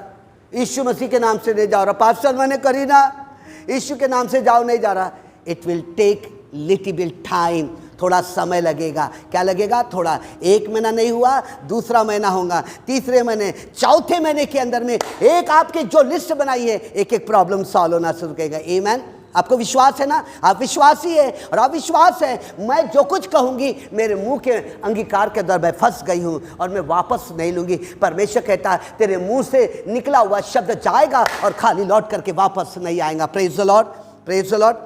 यीशु मसीह के नाम से नहीं जा रहा, पास्टर मैंने करी ना, यीशु के नाम से जाओ, नहीं जा रहा। It will take little bit time, थोड़ा समय लगेगा। क्या लगेगा? थोड़ा, 1 महीना नहीं हुआ, दूसरा महीना होगा, तीसरे महीने, चौथे महीने के अंदर में एक आपके जो लिस्ट बनाई है, एक एक प्रॉब्लम सॉल्व होना शुरू करेगा। आमीन। आपको विश्वास है ना? आप विश्वासी है और आप विश्वास है, मैं जो कुछ कहूंगी मेरे मुंह के अंगीकार के दर मैं फंस गई हूं और मैं वापस नहीं लूंगी। परमेश्वर कहता है तेरे मुंह से निकला हुआ शब्द जाएगा और खाली लौट करके वापस नहीं आएगा। Praise the Lord, praise the Lord.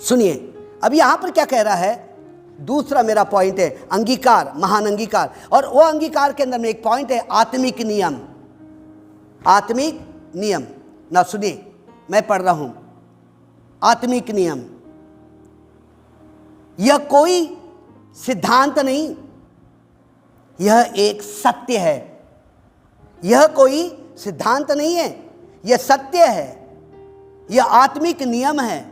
सुनिए अब यहां पर क्या कह रहा है, दूसरा मेरा पॉइंट है अंगीकार, महान अंगीकार। और वो अंगीकार के अंदर में एक पॉइंट है आत्मिक नियम। आत्मिक नियम ना, सुनिए मैं पढ़ रहा हूं, आत्मिक नियम। यह कोई सिद्धांत नहीं, यह एक सत्य है। यह कोई सिद्धांत नहीं है, यह सत्य है, यह आत्मिक नियम है।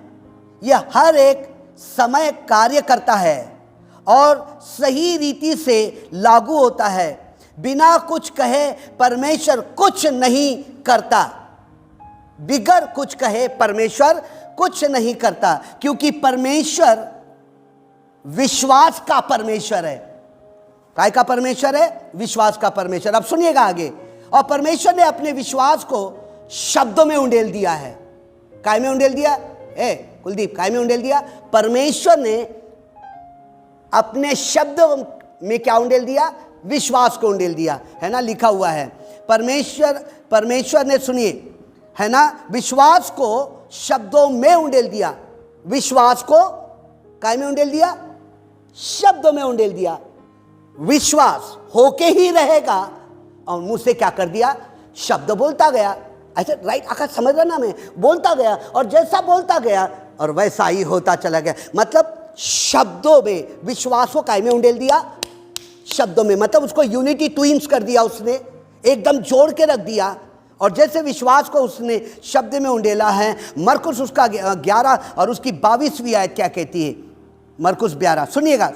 यह हर एक समय कार्य करता है और सही रीति से लागू होता है। बिना कुछ कहे परमेश्वर कुछ नहीं करता। बिगर कुछ कहे परमेश्वर कुछ नहीं करता, क्योंकि परमेश्वर विश्वास का परमेश्वर है। काय का परमेश्वर है? विश्वास का परमेश्वर। अब सुनिएगा आगे। और परमेश्वर ने अपने विश्वास को शब्दों में उंडेल दिया है। काय में उंडेल दिया? कुलदीप, काय में उंडेल दिया? परमेश्वर ने अपने शब्दों में क्या उंडेल दिया? विश्वास को उंडेल दिया, है ना, लिखा हुआ है। परमेश्वर ने, सुनिए, है ना, विश्वास को शब्दों में उंडेल दिया। विश्वास को काय में उंडेल दिया? शब्दों में उंडेल दिया। विश्वास होके ही रहेगा और मुंह से क्या कर दिया? शब्द बोलता गया। ऐसे राइट आकाश समझ रहा ना? मैं बोलता गया और जैसा बोलता गया और वैसा ही होता चला गया। मतलब शब्दों में विश्वास को काय में उंडेल दिया? शब्दों में। मतलब उसको यूनिटी ट्विंस कर दिया उसने, एकदम जोड़ के रख दिया। और जैसे विश्वास को उसने शब्द में उंडेला है, मरकुस उसका 11 और उसकी 22वीं आयत क्या कहती है? मरकुस 11,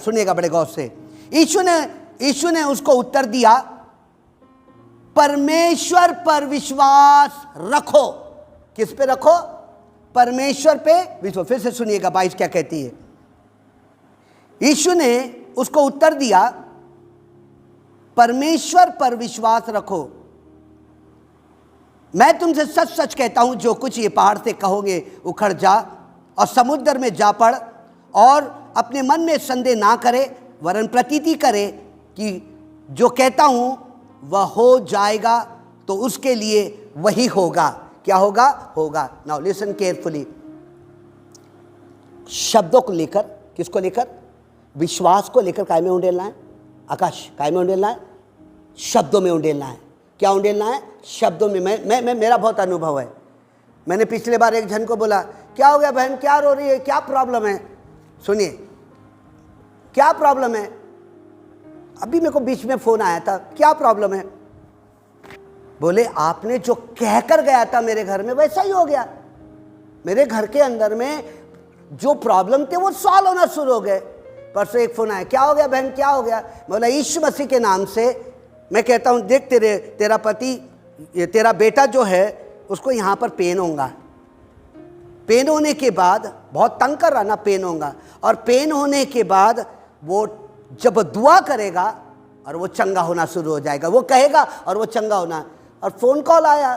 सुनिएगा बड़े गौर से। यीशु ने उसको उत्तर दिया, परमेश्वर पर विश्वास रखो। किस पे रखो? परमेश्वर पे विश्वास। फिर से सुनिएगा 22 क्या कहती है। यीशु ने उसको उत्तर दिया, परमेश्वर पर विश्वास रखो। मैं तुमसे सच सच कहता हूं, जो कुछ ये पहाड़ से कहोगे उखड़ जा और समुद्र में जा पड़, और अपने मन में संदेह ना करे, वरन प्रतीति करे कि जो कहता हूं वह हो जाएगा, तो उसके लिए वही होगा। क्या होगा? होगा। Now listen carefully. शब्दों को लेकर, किसको लेकर? विश्वास को लेकर काय में उंडेलना है? आकाश, काय में उंडेलना है? शब्दों में उंडेलना है। क्या उंडेलना है? शब्दों में। मैं मेरा बहुत अनुभव है। मैंने पिछले बार एक जन को बोला, क्या हो गया बहन, क्या रो रही है, क्या प्रॉब्लम है? सुनिए, क्या प्रॉब्लम है? अभी मेरे को बीच में फोन आया था, क्या प्रॉब्लम है? बोले, आपने जो कहकर गया था मेरे घर में वैसा ही हो गया। मेरे घर के अंदर में जो प्रॉब्लम थे वो सॉल्व होना शुरू हो गए। परसों एक फोन आया, क्या हो गया बहन, क्या हो गया? बोला, यीशु मसीह के नाम से मैं कहता हूं, देख तेरा पति, तेरा बेटा जो है उसको यहां पर पेन होगा। पेन होने के बाद बहुत तंग कर रहा ना, पेन होगा, और पेन होने के बाद वो जब दुआ करेगा और वो चंगा होना शुरू हो जाएगा। वो कहेगा और वो चंगा होना। और फोन कॉल आया,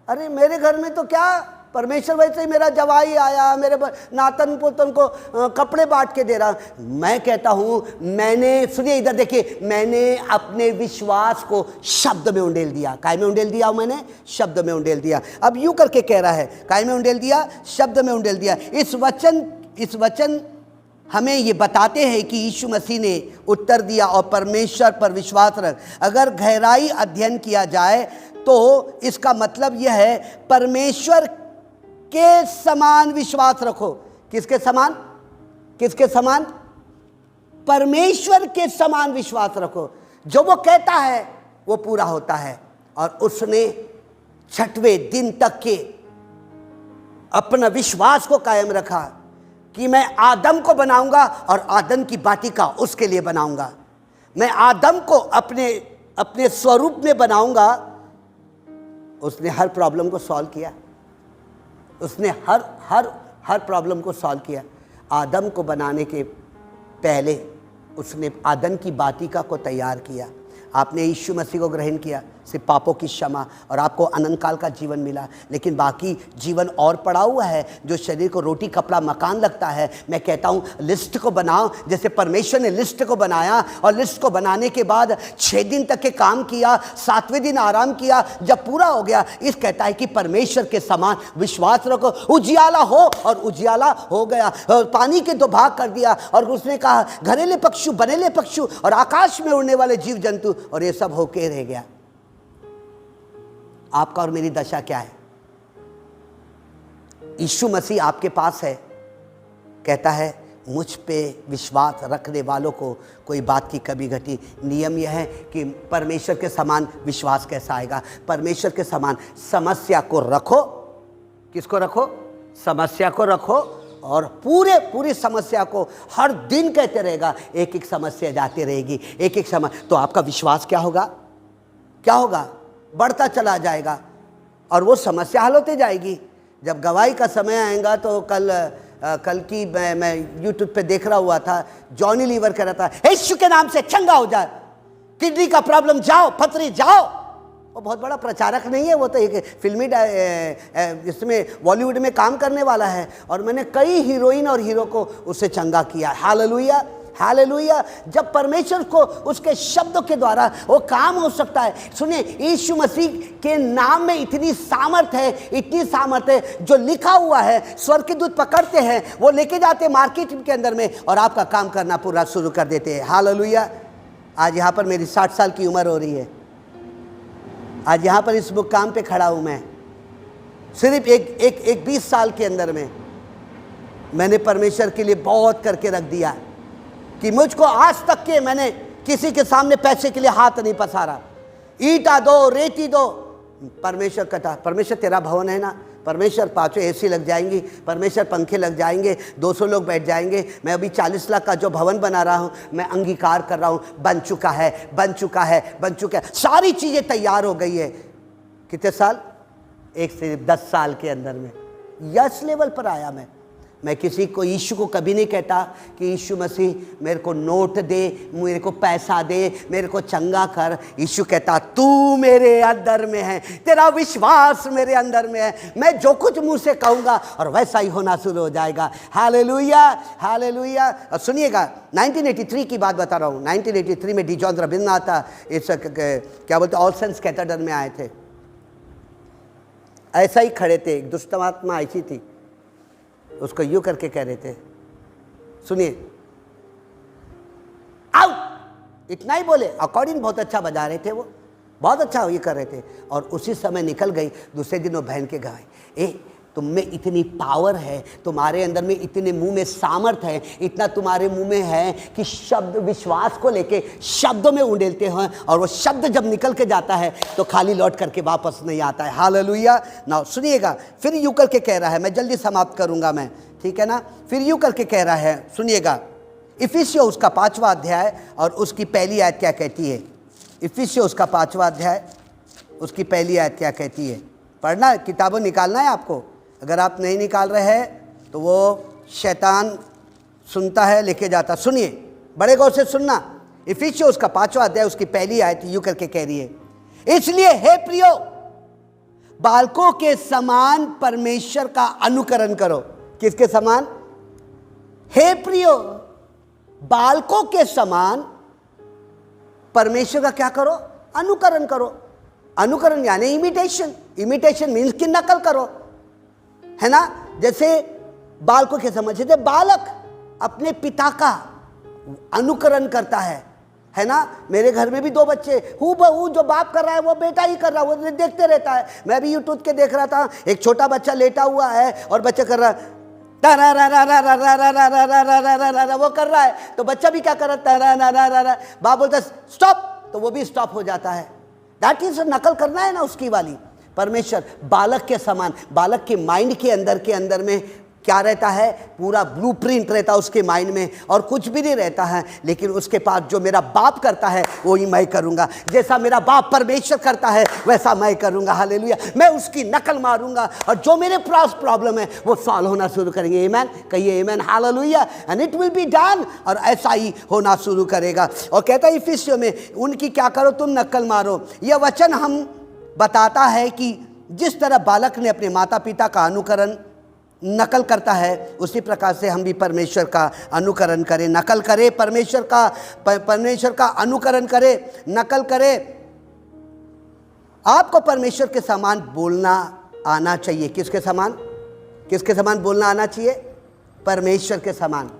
अरे मेरे घर में तो क्या, परमेश्वर वैसे ही मेरा जवाई आया, मेरे नातन पोतन को कपड़े बांट के दे रहा। मैं कहता हूं, मैंने, सुनिए इधर देखिए, मैंने अपने विश्वास को शब्द में उंडेल दिया। काय में उंडेल दिया? मैंने शब्द में उंडेल दिया। अब यूं करके कह रहा है, काय में उंडेल दिया? शब्द में उंडेल दिया। इस वचन हमें ये बताते हैं कि यीशु मसीह ने उत्तर दिया और परमेश्वर पर विश्वास रख। अगर गहराई अध्ययन किया जाए तो इसका मतलब यह है, परमेश्वर के समान विश्वास रखो। किसके समान? किसके समान? परमेश्वर के समान विश्वास रखो। जो वो कहता है वो पूरा होता है। और उसने 6वें दिन तक के अपना विश्वास को कायम रखा कि मैं आदम को बनाऊंगा और आदम की वाटिका उसके लिए बनाऊंगा। मैं आदम को अपने स्वरूप में बनाऊंगा। उसने हर प्रॉब्लम को सॉल्व किया। उसने हर प्रॉब्लम को सॉल्व किया। आदम को बनाने के पहले उसने आदम की वाटिका को तैयार किया। आपने यीशु मसीह को ग्रहण किया, सिर्फ पापों की क्षमा और आपको अनंत काल का जीवन मिला। लेकिन बाकी जीवन और पड़ा हुआ है, जो शरीर को रोटी कपड़ा मकान लगता है। मैं कहता हूँ, लिस्ट को बनाओ, जैसे परमेश्वर ने लिस्ट को बनाया और लिस्ट को बनाने के बाद 6 दिन तक के काम किया, 7वें दिन आराम किया। जब पूरा हो गया, इस कहता है कि परमेश्वर के समान विश्वास रखो। उजियाला हो, और उजियाला हो गया। और पानी के 2 भाग कर दिया, और उसने कहा घरेले पक्षु, बनेले पक्षु और आकाश में उड़ने वाले जीव जंतु, और ये सब होके रह गया। आपका और मेरी दशा क्या है? यीशु मसीह आपके पास है, कहता है मुझ पे विश्वास रखने वालों को कोई बात की कभी घटी। नियम यह है कि परमेश्वर के समान विश्वास कैसा आएगा? परमेश्वर के समान समस्या को रखो। किसको रखो? समस्या को रखो, और पूरी समस्या को हर दिन कहते रहेगा। एक एक समस्या जाती रहेगी, एक एक समस्या। तो आपका विश्वास क्या होगा? क्या होगा? बढ़ता चला जाएगा, और वो समस्या हल होती जाएगी। जब गवाही का समय आएगा तो कल की मैं यूट्यूब पे देख रहा हुआ था, जॉनी लीवर कह रहा था, यीशु के नाम से चंगा हो जाए, किडनी का प्रॉब्लम जाओ, पथरी जाओ। वो बहुत बड़ा प्रचारक नहीं है, वो तो एक फिल्मी इसमें बॉलीवुड में काम करने वाला है। और मैंने कई हीरोइन और हीरो को उससे चंगा किया। हालेलुया। हालेलुया। जब परमेश्वर को उसके शब्दों के द्वारा वो काम हो सकता है। सुनिए, यीशु मसीह के नाम में इतनी सामर्थ है, इतनी सामर्थ है, जो लिखा हुआ है स्वर्ग के दूत पकड़ते हैं, वो लेके जाते हैं मार्केट के अंदर में और आपका काम करना पूरा शुरू कर देते हैं। हालेलुया। आज यहाँ पर मेरी 60 साल की उम्र हो रही है। आज यहाँ पर इस मुकाम पे खड़ा हूँ मैं, सिर्फ एक 20 साल के अंदर में मैंने परमेश्वर के लिए बहुत करके रख दिया कि मुझको आज तक के मैंने किसी के सामने पैसे के लिए हाथ नहीं पसारा। ईटा दो, रेती दो, परमेश्वर कहता, परमेश्वर तेरा भवन है ना, परमेश्वर 5 एसी लग जाएंगी, परमेश्वर पंखे लग जाएंगे, 200 लोग बैठ जाएंगे। मैं अभी 40 लाख का जो भवन बना रहा हूँ, मैं अंगीकार कर रहा हूँ, बन चुका है, बन चुका है, बन चुका है, सारी चीज़ें तैयार हो गई है। कितने साल? एक से 10 साल के अंदर में यस लेवल पर आया मैं किसी को, यीशु को कभी नहीं कहता कि यीशु मसीह मेरे को नोट दे, मेरे को पैसा दे, मेरे को चंगा कर। यीशु कहता तू मेरे अंदर में है, तेरा विश्वास मेरे अंदर में है, मैं जो कुछ मुंह से कहूँगा और वैसा ही होना शुरू हो जाएगा। Hallelujah, hallelujah. और सुनिएगा, 1983 की बात बता रहा हूँ। 1983 में डी जॉन रविन्द्रनाथ इस क्या बोलते ऑल सेंट्स कैथेड्रल में आए थे। ऐसा ही खड़े थे, एक दुष्ट आत्मा ऐसी थी, उसको यूं करके कह रहे थे, सुनिए, आउट, इतना ही बोले। अकॉर्डिंग बहुत अच्छा बजा रहे थे, वो बहुत अच्छा ये कर रहे थे, और उसी समय निकल गई। दूसरे दिन वो बहन के गाय, ए तुम में इतनी पावर है, तुम्हारे अंदर में इतने मुंह में सामर्थ है, इतना तुम्हारे मुंह में है कि शब्द विश्वास को लेके शब्दों में उंडेलते हैं, और वो शब्द जब निकल के जाता है तो खाली लौट करके वापस नहीं आता है। हालेलुया। ना सुनिएगा, फिर यूं करके कह रहा है, मैं जल्दी समाप्त करूंगा मैं, ठीक है ना। फिर यूं करके कह रहा है, सुनिएगा, इफिसियों उसका 5वां अध्याय और उसकी पहली आयत क्या कहती है। इफिसियों उसका 5वां अध्याय उसकी पहली आयत क्या कहती है। पढ़ना, किताबों निकालना है आपको। अगर आप नहीं निकाल रहे हैं तो वो शैतान सुनता है, लेके जाता। सुनिए, बड़े गौर से सुनना। इफिसियों उसका 5वां अध्याय उसकी पहली आयत यूं करके कह रही है, इसलिए हे प्रियो, बालकों के समान परमेश्वर का अनुकरण करो। किसके समान? हे प्रियो, बालकों के समान परमेश्वर का क्या करो? अनुकरण करो। अनुकरण यानी इमिटेशन। इमिटेशन मीन्स कि नकल करो, है ना। जैसे बालकों के समझ से बालक अपने पिता का अनुकरण करता है ना। मेरे घर में भी 2 बच्चे, हूबहू जो बाप कर रहा है वो बेटा ही कर रहा है, वो देखते रहता है। मैं भी यूट्यूब के देख रहा था, एक छोटा बच्चा लेटा हुआ है और बच्चा कर रहा है वो कर रहा है, तो बच्चा भी क्या कर रहा है, बाप बोलता है स्टॉप, तो वो भी स्टॉप हो जाता है। दैट इज नकल करना है ना उसकी वाली। परमेश्वर बालक के समान, बालक के माइंड के अंदर में क्या रहता है? पूरा ब्लूप्रिंट रहता है उसके माइंड में, और कुछ भी नहीं रहता है। लेकिन उसके पास जो मेरा बाप करता है वो ही मैं करूंगा। जैसा मेरा बाप परमेश्वर करता है वैसा मैं करूंगा। हालेलुया। मैं उसकी नकल मारूंगा और जो मेरे पास प्रॉब्लम है वो सॉल्व होना शुरू करेंगे। आमेन, कहिए amen. Hallelujah. And it will be done, और ऐसा ही होना शुरू करेगा। और कहता है इफिसियों में, उनकी क्या करो? तुम नकल मारो। यह वचन हम बताता है कि जिस तरह बालक ने अपने माता पिता का अनुकरण नकल करता है, उसी प्रकार से हम भी परमेश्वर का अनुकरण करें, नकल करें, परमेश्वर का अनुकरण करें, नकल करें। आपको परमेश्वर के समान बोलना आना चाहिए। किसके समान? किसके समान बोलना आना चाहिए? परमेश्वर के समान।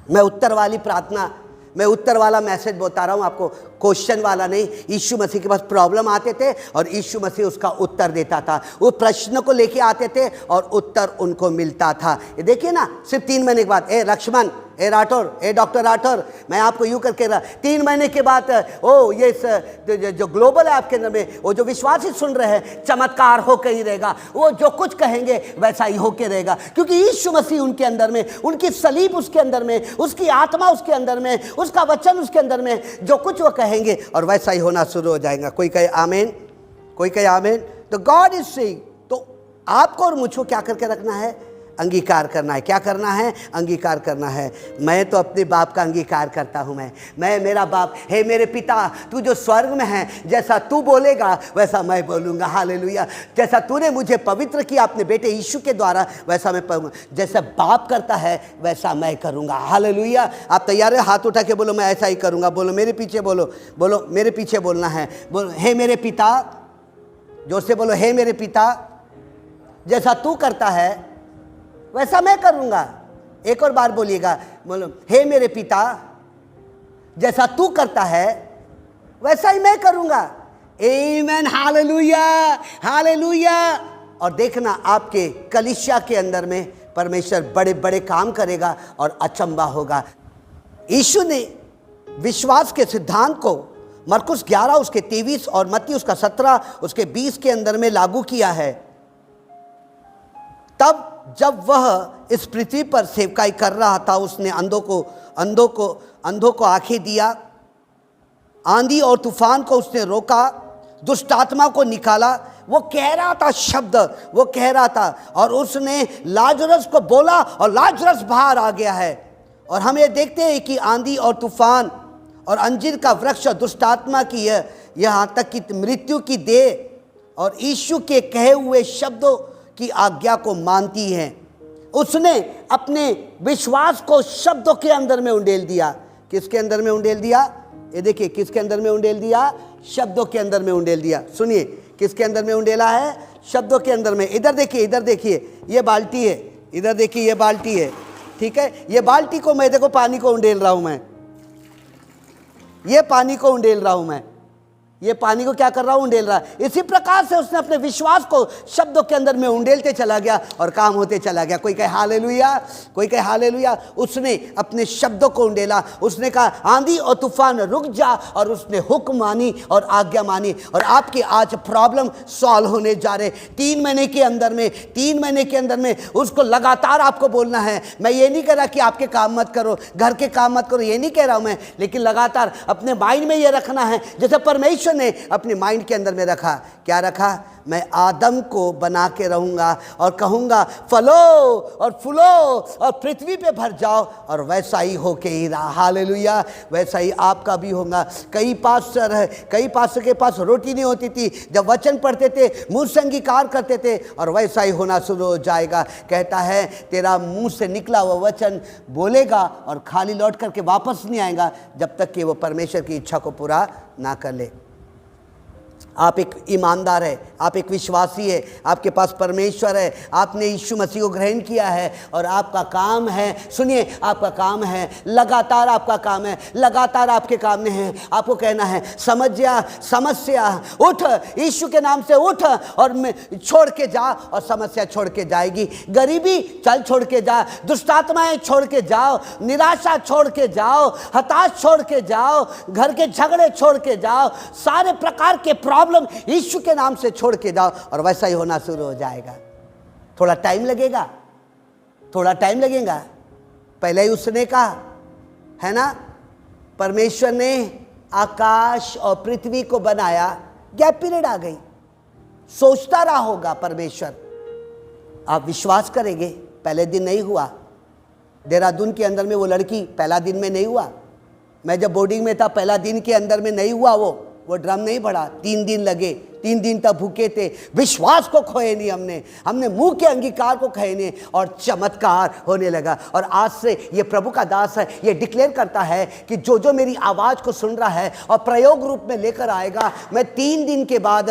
मैं उत्तर वाली प्रार्थना, मैं उत्तर वाला मैसेज बता रहा हूँ आपको, क्वेश्चन वाला नहीं। यीशु मसीह के पास प्रॉब्लम आते थे और यीशु मसीह उसका उत्तर देता था। वो प्रश्न को लेके आते थे और उत्तर उनको मिलता था। ये देखिए ना, सिर्फ 3 महीने के बाद, ए लक्ष्मण, ए राठौर, ए डॉक्टर राठौर, मैं आपको यूँ करके 3 महीने के बाद ये जो ग्लोबल है आपके अंदर में, वो जो विश्वासी सुन रहे हैं, चमत्कार होकर ही रहेगा। वो जो कुछ कहेंगे वैसा ही होके रहेगा, क्योंकि यीशु मसीह उनके अंदर में, उनकी सलीब उसके अंदर में, उसकी आत्मा उसके अंदर में, उसका वचन उसके अंदर में, जो कुछ वो कहेंगे और वैसा ही होना शुरू हो जाएगा। कोई कहे आमीन, कोई कहे आमीन। तो गॉड इज सेइंग, तो आपको और मुझको क्या करके रखना है? अंगीकार करना है। क्या करना है? अंगीकार करना है। मैं तो अपने बाप का अंगीकार करता हूँ। मैं मेरा बाप, हे मेरे पिता तू जो स्वर्ग में है, जैसा तू बोलेगा वैसा मैं बोलूँगा। हालेलुया। जैसा तूने मुझे पवित्र किया अपने बेटे यीशु के द्वारा, वैसा मैं जैसा बाप करता है वैसा मैं करूँगा। हालेलुया। आप तैयार है? हाथ उठा के बोलो मैं ऐसा ही करूँगा। बोलो मेरे पीछे, बोलो मेरे पीछे बोलना है। बोलो हे मेरे पिता, जोर से बोलो हे मेरे पिता, जैसा तू करता है वैसा मैं करूंगा। एक और बार बोलिएगा, बोलो हे मेरे पिता, जैसा तू करता है वैसा ही मैं करूंगा। आमीन। Hallelujah, hallelujah. और देखना आपके कलीसिया के अंदर में परमेश्वर बड़े बड़े काम करेगा और अचंबा होगा। यीशु ने विश्वास के सिद्धांत को मरकुस 11 उसके 23 और मत्ती उसका 17 उसके 20 के अंदर में लागू किया है। तब जब वह इस पृथ्वी पर सेवकाई कर रहा था, उसने अंधों को आंखें दिया, आंधी और तूफान को उसने रोका, दुष्ट आत्मा को निकाला। वो कह रहा था शब्द, वो कह रहा था, और उसने लाजरस को बोला और लाजरस बाहर आ गया है। और हम ये देखते हैं कि आंधी और तूफान और अंजीर का वृक्ष दुष्ट आत्मा की यहाँ तक कि मृत्यु की देह और यीशु के कहे हुए शब्दों की आज्ञा को मानती है। उसने अपने विश्वास को शब्दों के अंदर में उंडेल दिया। किसके अंदर में उंडेल दिया? ये देखिए, किसके अंदर में उंडेल दिया? शब्दों के अंदर में उंडेल दिया। सुनिए, किसके अंदर में उंडेला है? शब्दों के अंदर में। इधर देखिए, इधर देखिए, ये बाल्टी है, इधर देखिए ये बाल्टी है, ठीक है। ये बाल्टी को मैं देखो पानी को उंडेल रहा हूं, मैं ये पानी को उंडेल रहा हूं, मैं ये पानी को क्या कर रहा हूं? उंडेल रहा है। इसी प्रकार से उसने अपने विश्वास को शब्दों के अंदर में उंडेलते चला गया और काम होते चला गया। कोई कहे हालेलुया, कोई कहे हालेलुया। उसने अपने शब्दों को उंडेला। उसने कहा आंधी और तूफान रुक जा, और उसने हुक्म मानी और आज्ञा मानी। और आपके आज प्रॉब्लम सॉल्व होने जा रहे। 3 महीने के अंदर में, 3 महीने के अंदर में उसको लगातार आपको बोलना है। मैं ये नहीं कह रहा कि आपके काम मत करो, घर के काम मत करो, ये नहीं कह रहा हूं मैं, लेकिन लगातार अपने माइंड में ये रखना है जैसे परमेश्वर ने अपने माइंड के अंदर में रखा। क्या रखा? मैं आदम को बना के रहूंगा और कहूंगा फलो और फूलो और पृथ्वी पे भर जाओ, और वैसा ही होके ही रहा। हालेलुया। वैसा ही आपका भी होगा। कई पास्टर के पास रोटी नहीं होती थी, जब वचन पढ़ते थे मुंह से अंगीकार करते थे, और वैसा ही होना शुरू हो जाएगा। कहता है तेरा मुंह से निकला हुआ वचन बोलेगा और खाली लौट करके वापस नहीं आएगा जब तक कि वो परमेश्वर की इच्छा को पूरा ना कर ले। आप एक ईमानदार है, आप एक विश्वासी है, आपके पास परमेश्वर है, आपने यीशु मसीह को ग्रहण किया है, और आपका काम है, सुनिए, आपका काम है लगातार, आपका काम है लगातार, आपके काम में है आपको कहना है समस्या उठ, यीशु के नाम से उठ और छोड़ के जा, और समस्या छोड़ के जाएगी। गरीबी चल छोड़ के जा, दुष्टात्माएं छोड़ के जाओ, निराशा छोड़ के जाओ, हताश छोड़ के जाओ, घर के झगड़े छोड़ के जाओ, सारे प्रकार के प्रॉब्लम यीशु के नाम से छोड़ के जाओ, और वैसा ही होना शुरू हो जाएगा। थोड़ा टाइम लगेगा, थोड़ा टाइम लगेगा। पहले ही उसने कहा है ना, परमेश्वर ने आकाश और पृथ्वी को बनाया, गैप पीरियड आ गई। सोचता रहा होगा परमेश्वर, आप विश्वास करेंगे पहले दिन नहीं हुआ। देहरादून के अंदर में वो लड़की पहला दिन में नहीं हुआ। मैं जब बोर्डिंग में था पहला दिन के अंदर में नहीं हुआ, वो ड्रम नहीं बढ़ा। 3 दिन लगे, 3 दिन तक भूखे थे, विश्वास को खोए नहीं हमने मुंह के अंगीकार को खोए नहीं, और चमत्कार होने लगा। और आज से ये प्रभु का दास है, ये डिक्लेयर करता है कि जो मेरी आवाज़ को सुन रहा है और प्रयोग रूप में लेकर आएगा, मैं 3 दिन के बाद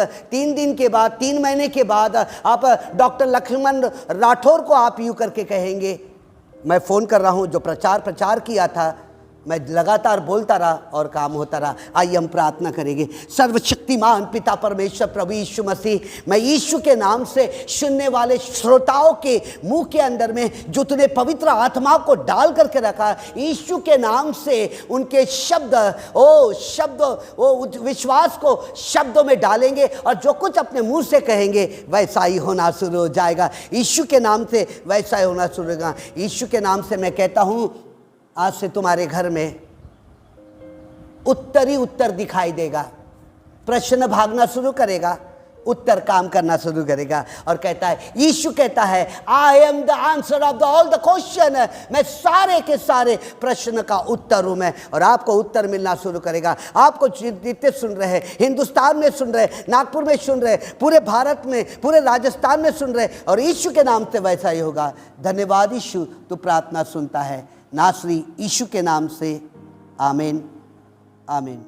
3 महीने के बाद आप डॉक्टर लक्ष्मण राठौर को आप यूँ करके कहेंगे, मैं फ़ोन कर रहा हूँ, जो प्रचार किया था, मैं लगातार बोलता रहा और काम होता रहा। आइए हम प्रार्थना करेंगे। सर्वशक्तिमान पिता परमेश्वर प्रभु यीशु मसीह, मैं यीशु के नाम से सुनने वाले श्रोताओं के मुंह के अंदर में जो तूने पवित्र आत्मा को डाल करके रखा, यीशु के नाम से उनके शब्द विश्वास को शब्दों में डालेंगे, और जो कुछ अपने मुंह से कहेंगे वैसा ही होना शुरू हो जाएगा। यीशु के नाम से वैसा ही होना शुरू होगा। यीशु के नाम से मैं कहता हूँ, आज से तुम्हारे घर में उत्तर ही उत्तर दिखाई देगा। प्रश्न भागना शुरू करेगा, उत्तर काम करना शुरू करेगा और कहता है, यीशु कहता है, I am the answer of the all the question. मैं सारे के सारे प्रश्न का उत्तर हूं मैं, और आपको उत्तर मिलना शुरू करेगा। आपको जितने सुन रहे हैं, हिंदुस्तान में सुन रहे, नागपुर में सुन रहे, पूरे भारत में, पूरे राजस्थान में सुन रहे, और यीशु के नाम से वैसा ही होगा। धन्यवाद यीशु, तू प्रार्थना सुनता है, नासरी यीशु के नाम से, आमीन आमीन।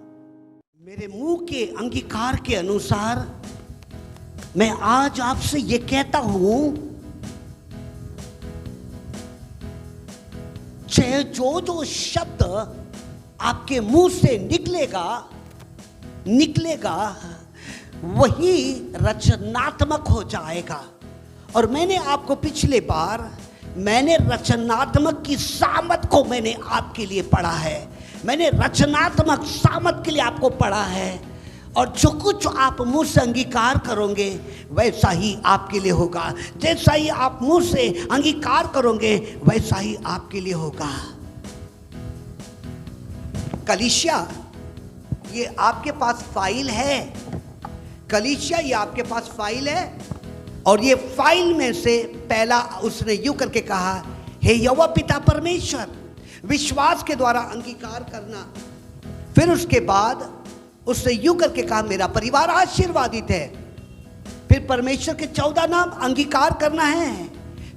मेरे मुंह के अंगीकार के अनुसार मैं आज आपसे ये कहता हूं, चाहे जो जो शब्द आपके मुंह से निकलेगा वही रचनात्मक हो जाएगा। और मैंने आपको पिछले बार रचनात्मक की सामत को मैंने आपके लिए पढ़ा है, मैंने रचनात्मक सामत के लिए आपको पढ़ा है। और जो कुछ आप मुंह से अंगीकार करोगे वैसा ही आपके लिए होगा, जैसा ही आप मुंह से अंगीकार करोगे वैसा ही आपके लिए होगा। कलीसिया, ये आपके पास फाइल है, कलीसिया ये आपके पास फाइल है, और ये फाइल में से पहला उसने यूं करके कहा, हे यहोवा पिता परमेश्वर, विश्वास के द्वारा अंगीकार करना। फिर उसके बाद उसने यूं करके कहा, मेरा परिवार आशीर्वादित है। फिर परमेश्वर के 14 नाम अंगीकार करना है,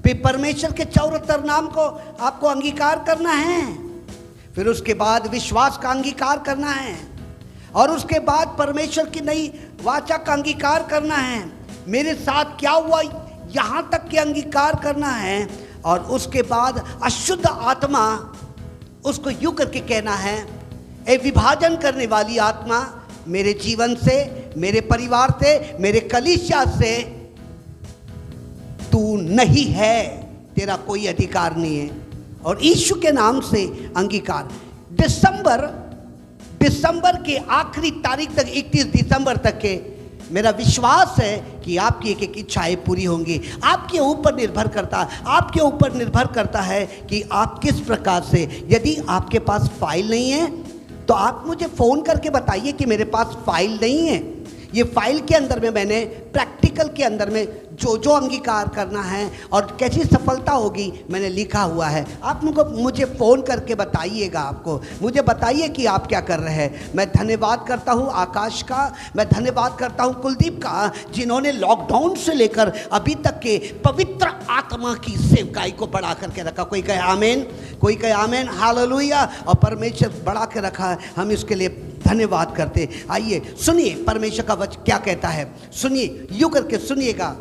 फिर परमेश्वर के 74 नाम को आपको अंगीकार करना है, फिर उसके बाद विश्वास का अंगीकार करना है, और उसके बाद परमेश्वर की नई वाचा का अंगीकार करना है। मेरे साथ क्या हुआ यहां तक के अंगीकार करना है, और उसके बाद अशुद्ध आत्मा, उसको यूं करके कहना है, ए विभाजन करने वाली आत्मा, मेरे जीवन से, मेरे परिवार से, मेरे कलीसिया से तू नहीं है, तेरा कोई अधिकार नहीं है। और यीशु के नाम से अंगीकार। दिसंबर के आखिरी तारीख तक, 31 दिसंबर तक के, मेरा विश्वास है कि आपकी एक एक इच्छाएं पूरी होंगी। आपके ऊपर निर्भर करता है कि आप किस प्रकार से। यदि आपके पास फाइल नहीं है तो आप मुझे फ़ोन करके बताइए कि मेरे पास फाइल नहीं है। ये फाइल के अंदर में मैंने प्रैक्टिकल के अंदर में जो जो अंगीकार करना है और कैसी सफलता होगी मैंने लिखा हुआ है। आप मुझे फ़ोन करके बताइएगा, आपको मुझे बताइए कि आप क्या कर रहे हैं। मैं धन्यवाद करता हूँ आकाश का, मैं धन्यवाद करता हूँ कुलदीप का, जिन्होंने लॉकडाउन से लेकर अभी तक के पवित्र आत्मा की सेवकाई को बढ़ा करके रखा। कोई कहे आमीन, कोई कहे आमीन, हालेलुया। और परमेश्वर बढ़ा के रखा है, हम इसके लिए धन्यवाद करते। आइए सुनिए परमेश्वर का वचन क्या कहता है, सुनिए, यूं करके सुनिएगा।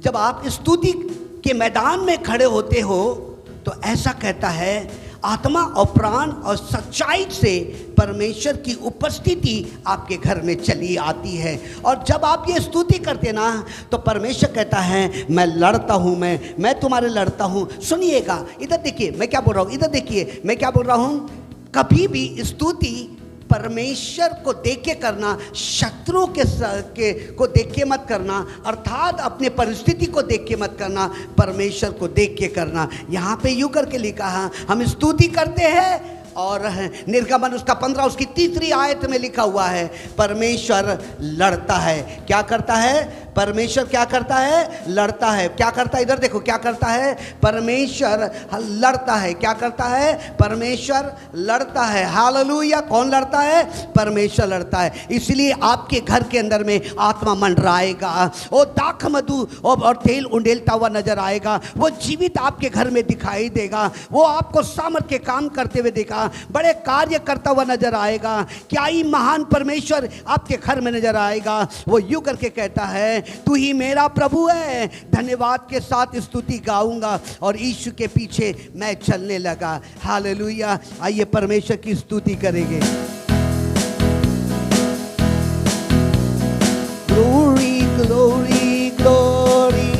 जब आप स्तुति के मैदान में खड़े होते हो तो ऐसा कहता है, आत्मा और प्राण और सच्चाई से परमेश्वर की उपस्थिति आपके घर में चली आती है। और जब आप ये स्तुति करते ना तो परमेश्वर कहता है, मैं लड़ता हूँ, मैं तुम्हारे लड़ता हूँ। सुनिएगा, इधर देखिए मैं क्या बोल रहा हूँ, इधर देखिए मैं क्या बोल रहा हूँ। कभी भी स्तुति परमेश्वर को देख के करना, शत्रु को देख के मत करना, अर्थात अपने परिस्थिति को देख के मत करना, परमेश्वर को देख के करना। यहाँ पे यूं करके लिखा है, हम स्तुति करते हैं। और निर्गमन उसका 15 उसकी 3 आयत में लिखा हुआ है, परमेश्वर लड़ता है। क्या करता है? परमेश्वर क्या करता है? लड़ता है। क्या करता है? इधर देखो क्या करता है, परमेश्वर लड़ता है। क्या करता है? परमेश्वर लड़ता है। हालेलुया। कौन लड़ता है? परमेश्वर लड़ता है। इसलिए आपके घर के अंदर में आत्मा मंडराएगा, वो दाख मधु और तेल उंडेलता हुआ नजर आएगा, वो जीवित आपके घर में दिखाई देगा, वो आपको सामर्थ के काम करते हुए देगा, बड़े कार्य करता हुआ नजर आएगा। क्या ही महान परमेश्वर आपके घर में नजर आएगा। वो यूं करके कहता है, तू ही मेरा प्रभु है, धन्यवाद के साथ स्तुति गाऊंगा। और यीशु के पीछे मैं चलने लगा। हालेलुया। आइए परमेश्वर की स्तुति करेंगे। Glory glory glory.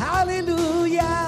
Hallelujah.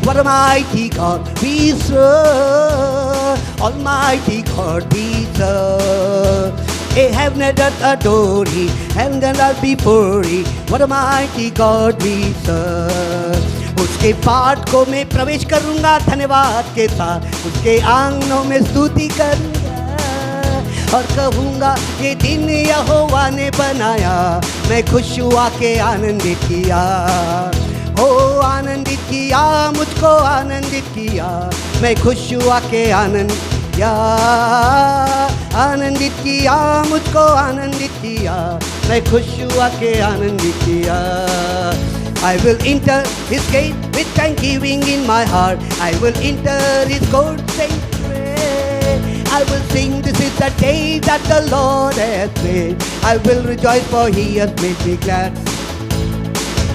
What a mighty God we serve. Almighty God we serve. A heaven and earth adore He, heaven and earth before He. What a mighty God we serve. उसके पाठ को मैं प्रवेश करूंगा धन्यवाद के साथ, उसके आंगनों में स्तुति करूंगा और कहूंगा ये दिन यहोवा ने बनाया, मैं खुश हुआ के आनंदित किया। हो आनंदित किया, मुझको आनंदित किया, मैं खुश हुआ के आनंद किया। आनंदित किया, मुझको आनंदित किया, मैं खुश हुआ के आनंदित किया। I will enter His gate with thanksgiving in my heart. I will enter His courts and pray. I will sing, this is the day that the Lord has made. I will rejoice, for He has made me glad.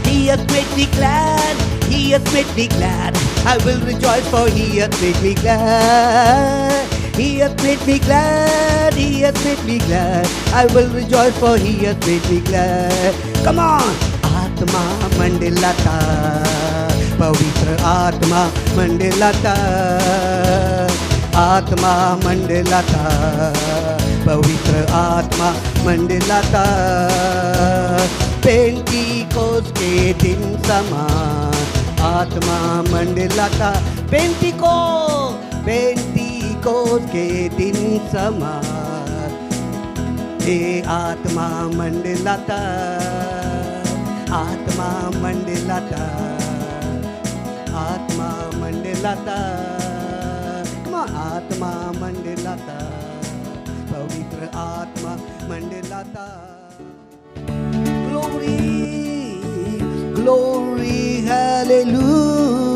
He has made me glad. He has made me glad. I will rejoice, for He has made me glad. He has made me glad. He has made me glad. I will rejoice, for He has made me glad. Come on. आत्मा मंडलाता, पवित्र आत्मा मंडलाता, आत्मा मंडलाता, पवित्र आत्मा मंडलाता। पेंटिकोस के दिन समान आत्मा मंडलाता, पेंटिकोस के दिन समान हे आत्मा मंडलाता, आत्मा मंडलाता, आत्मा मंडलाता, आत्मा मंडलाता, पवित्र आत्मा मंडलाता। Glory glory hallelujah.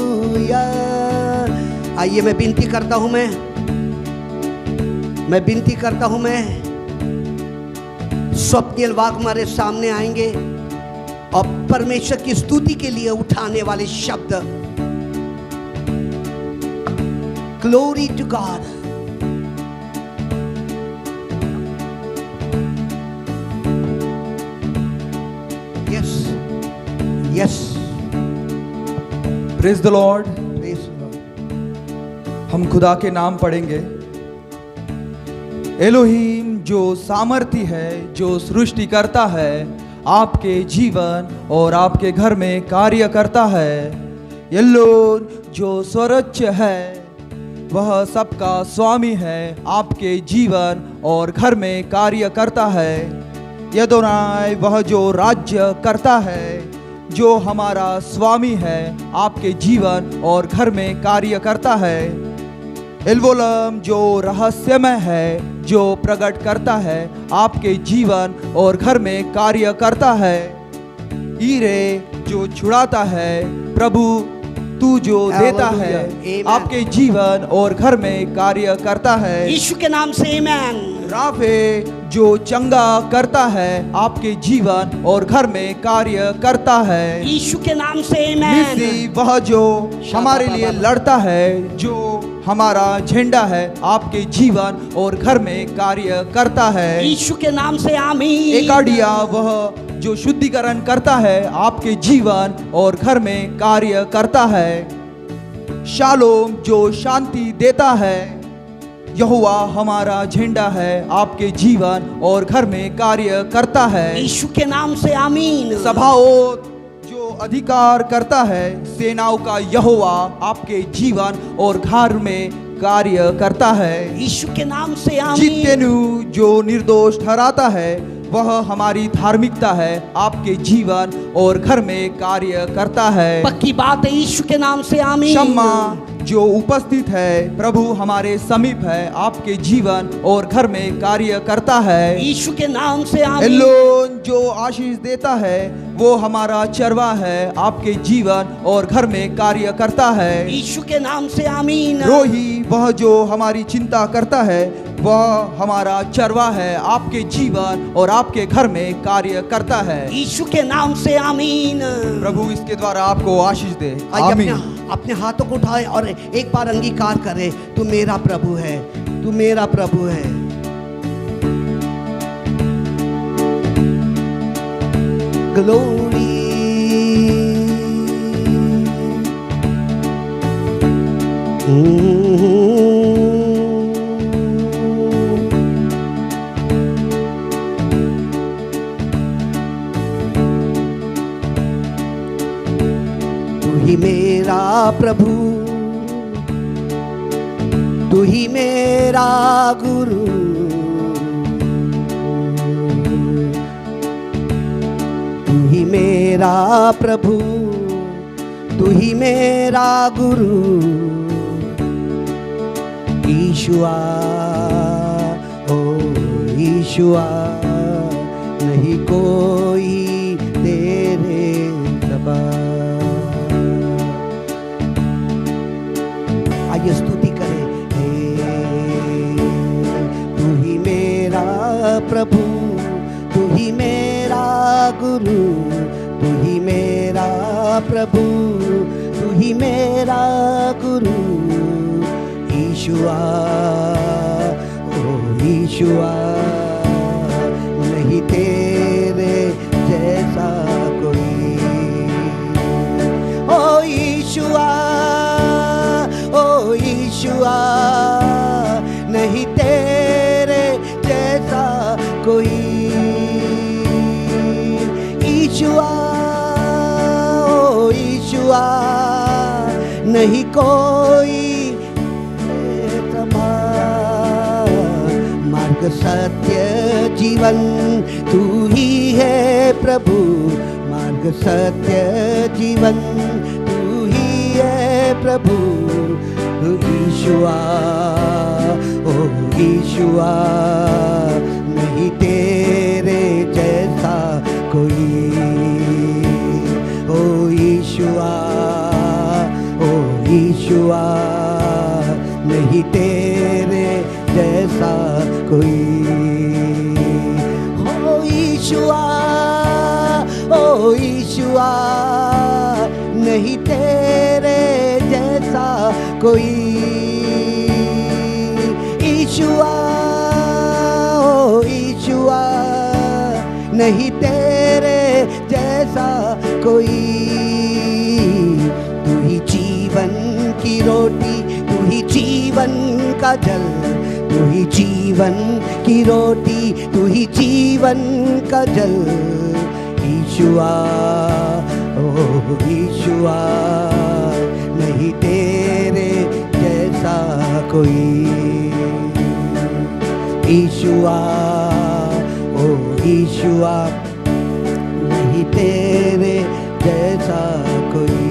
आइए मैं विनती करता हूं, मैं विनती करता हूं, मैं स्वप्निल वाक हमारे सामने आएंगे और परमेश्वर की स्तुति के लिए उठाने वाले शब्द। Glory to God. Yes yes, praise the Lord. Praise the Lord. हम खुदा के नाम पढ़ेंगे। एलोहीम जो सामर्थी है, जो सृष्टि करता है, आपके जीवन और आपके घर में कार्य करता है। यल्लोन जो स्वरच्च है, वह सबका स्वामी है, आपके जीवन और घर में कार्य करता है। यदोनाय वह जो राज्य करता है, जो हमारा स्वामी है, आपके जीवन और घर में कार्य करता है। एल्वोलम जो रहस्यमय है, जो प्रकट करता है, आपके जीवन और घर में कार्य करता है। ईरे जो छुड़ाता है, प्रभु तू जो देता है, आपके जीवन और घर में कार्य करता है। यीशु के नाम से आमीन। राफे जो चंगा करता है, आपके जीवन और घर में कार्य करता है। यीशु के नाम से आमीन। निसी वह जो हमारे लिए लड़ता है, जो हमारा झंडा है, आपके जीवन और घर में कार्य करता है। यीशु के नाम से आमीन। एकाडिया वह जो शुद्धिकरण करता है, आपके जीवन और घर में कार्य करता है। शालोम जो शांति देता है, यहोवा हमारा झंडा है, आपके जीवन और घर में कार्य करता है। यीशु के नाम से आमीन। सभाओं जो अधिकार करता है, सेनाओं का यहोवा आपके जीवन और घर में कार्य करता है। यीशु के नाम से आमीन। जितेनु जो निर्दोष ठहराता है, वह हमारी धार्मिकता है, आपके जीवन और घर में कार्य करता है। पक्की बात है। यीशु के नाम से आमीन। शम्मा जो उपस्थित है, प्रभु हमारे समीप है, आपके जीवन और घर में कार्य करता है। यीशु के नाम से आमीन। एलोन जो आशीष देता है, वो हमारा चरवा है, आपके जीवन और घर में कार्य करता है। यीशु के नाम से आमीन। रोही वह जो हमारी चिंता करता है, वह हमारा चरवा है, आपके जीवन और आपके घर में कार्य करता है। यीशु के नाम से आमीन। प्रभु इसके द्वारा आपको आशीष दे। आइए आमीन। अपने हाथों को उठाए और एक बार अंगीकार करें, तू मेरा प्रभु है, तू मेरा प्रभु है। ग्लोरी तू ही मेरा प्रभु, तू ही मेरा गुरु, तू ही मेरा प्रभु, तू ही मेरा गुरु। ईशुआ ओ ईशुआ, नहीं कोई तेरे समा। आइए स्तुति करें। तू ही मेरा प्रभु, तू ही मेरा गुरु, तू ही मेरा प्रभु, तू ही मेरा गुरु। ईशुआ ओ ईशुआ, नहीं तेरे जैसा कोई। ओ ईशुआ ओ ईशुआ, नहीं तेरे जैसा कोई। ईशुआ ओ ईशुआ, नहीं कोई मार्ग सत्य जीवन तू ही है प्रभु। मार्ग सत्य जीवन तू ही है प्रभु। ईशुआ ओ ईशुआ, नहीं तेरे जैसा कोई। ओ ईशुआ ओ ईशुआ, नहीं तेरे जैसा कोई। ओ ईशुआ ओ ईशुआ, नहीं तेरे जैसा कोई। ईशुआ ओ ईशुआ, नहीं तेरे जैसा कोई। तू ही जीवन की रोटी, तू ही जीवन का जल, तू ही जीवन की रोटी, तू ही जीवन का जल। ईशुआ ओ ईशुआ, नहीं तेरे जैसा कोई। ईशुआ ओ ईशुआ, नहीं तेरे जैसा कोई।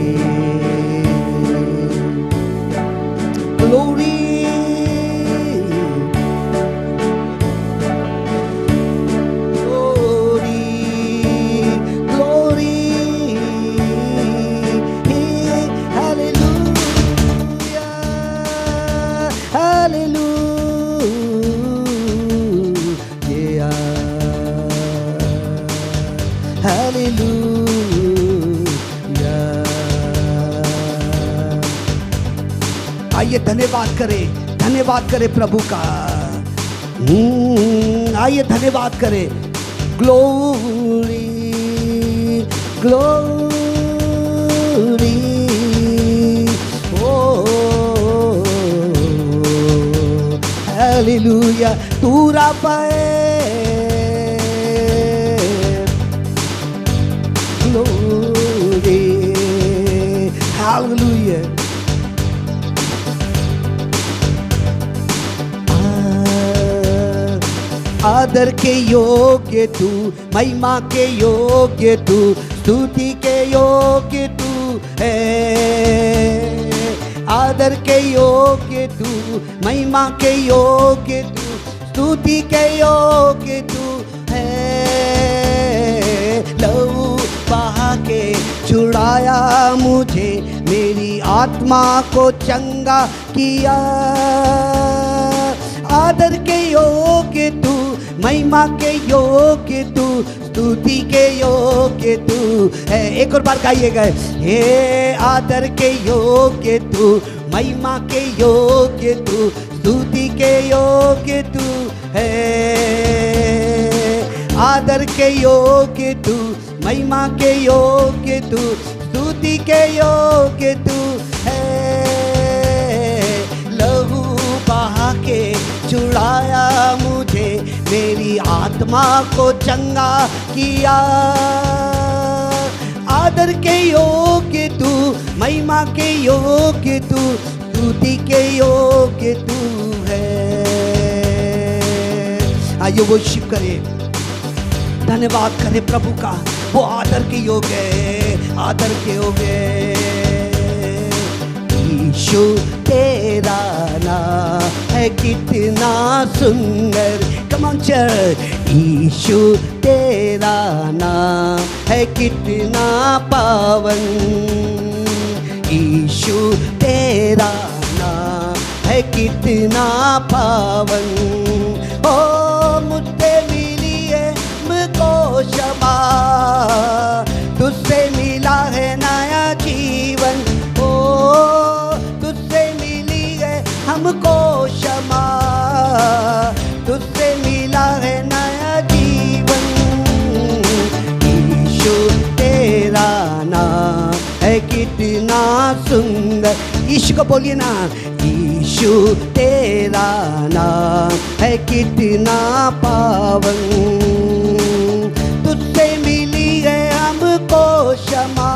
Glory, glory, glory, hallelujah, hallelujah, hallelujah। आइए धन्यवाद करें प्रभु का। आइए धन्यवाद करें। ग्लोरी ग्लोरी ओ हालेलुया। तू राफाएल, ग्लोरी हालेलुया। आदर के योग्य तू, महिमा के योग्य तू, स्तुति के योग्य तू है। आदर के योग्य तू, महिमा के योग्य तू, स्तुति के योग्य तू है। लहू बहा के छुड़ाया मुझे, मेरी आत्मा को चंगा किया। आदर के योग्य तू, महिमा के योग्य तू, स्तुति के योग्य तू है। एक और बार गाइएगा। हे आदर के योग्य तू, महिमा के योग्य तू, स्तुति के योग्य तू है। आदर के योग्य तू, महिमा के योग्य तू, स्तुति के योग्य तू है। बहा के छुड़ाया मुझे, मेरी आत्मा को चंगा किया। आदर के योग्य तू, महिमा के योग्य तू, स्तुति के योग्य तू है। आइए वर्शिप करें, धन्यवाद करें प्रभु का। वो आदर के योग्य है, आदर के योग्य है। यीशु तेरा नाम है कितना सुंदर, कम ऑन चर्च। यीशु तेरा नाम है कितना पावन, यीशु तेरा नाम है कितना पावन। ओ मुझसे मिली है मुझको क्षमा, तुझसे मिला है नया जीवन। ओ तुझसे मिली है हमको क्षमा, तुझसे मिला है नया जीवन। यीशु तेरा नाम है कितना सुंदर, यीशु को बोलिए ना। यीशु तेरा नाम है कितना पावन, तुझसे मिली है हमको क्षमा,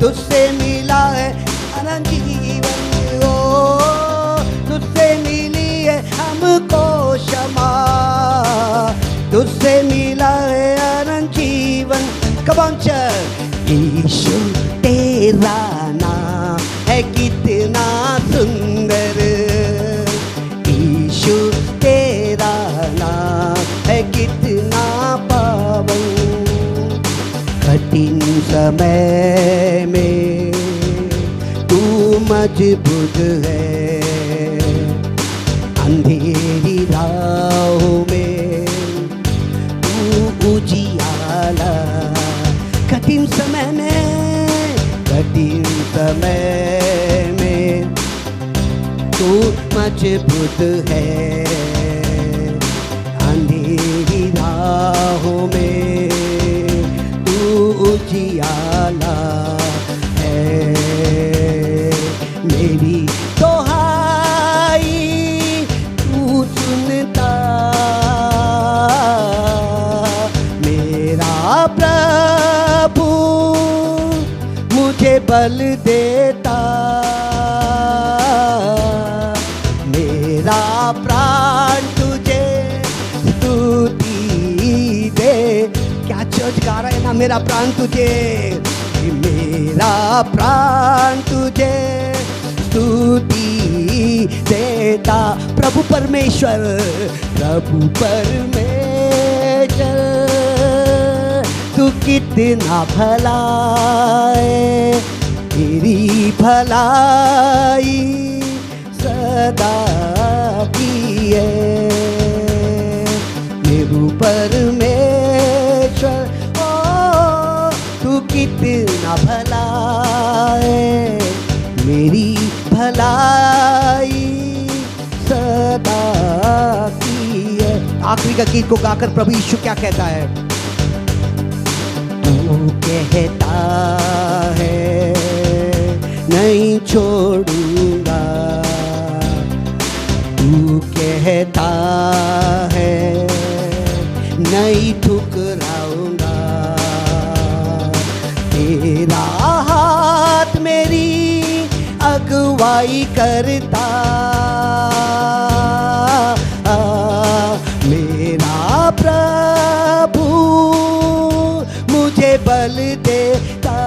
तुझसे मिला है अनंत जीवन। ओ तुझसे मिली है हमको क्षमा, तुझसे मिला है अनंत जीवन। Come on church. यीशु तेरा नाम है कितना सुंदर, यीशु तेरा नाम है कितना पावन। कठिन समय में तू मजबूत है, अंधेरी राहों में तू उजियाला। कठिन समय में, कठिन समय में तू मजबूत है, अंधेरी राहों में तू उजियाला है। मेरी दोहाई तू सुनता, मेरा प्रभु मुझे बल देता, मेरा प्राण तुझे स्तुति दे। क्या चर्च गा रहा है ना, मेरा प्राण तुझे, मेरा प्राण तुझे स्तुति देता। प्रभु परमेश्वर, प्रभु परमेश्वर तू कितना भला है, तेरी भलाई सदा की है। मेरू परमेश्वर ओ तू कितना भला है, मेरी भलाई सदा की है। आखिरी का गीत को गाकर प्रभु यीशु क्या कहता है? तू कहता है नहीं छोड़ूंगा, तू कहता है नहीं ठुकराऊंगा। तेरा हाथ मेरी अगुवाई करता, मेरा प्रभु मुझे बल देता,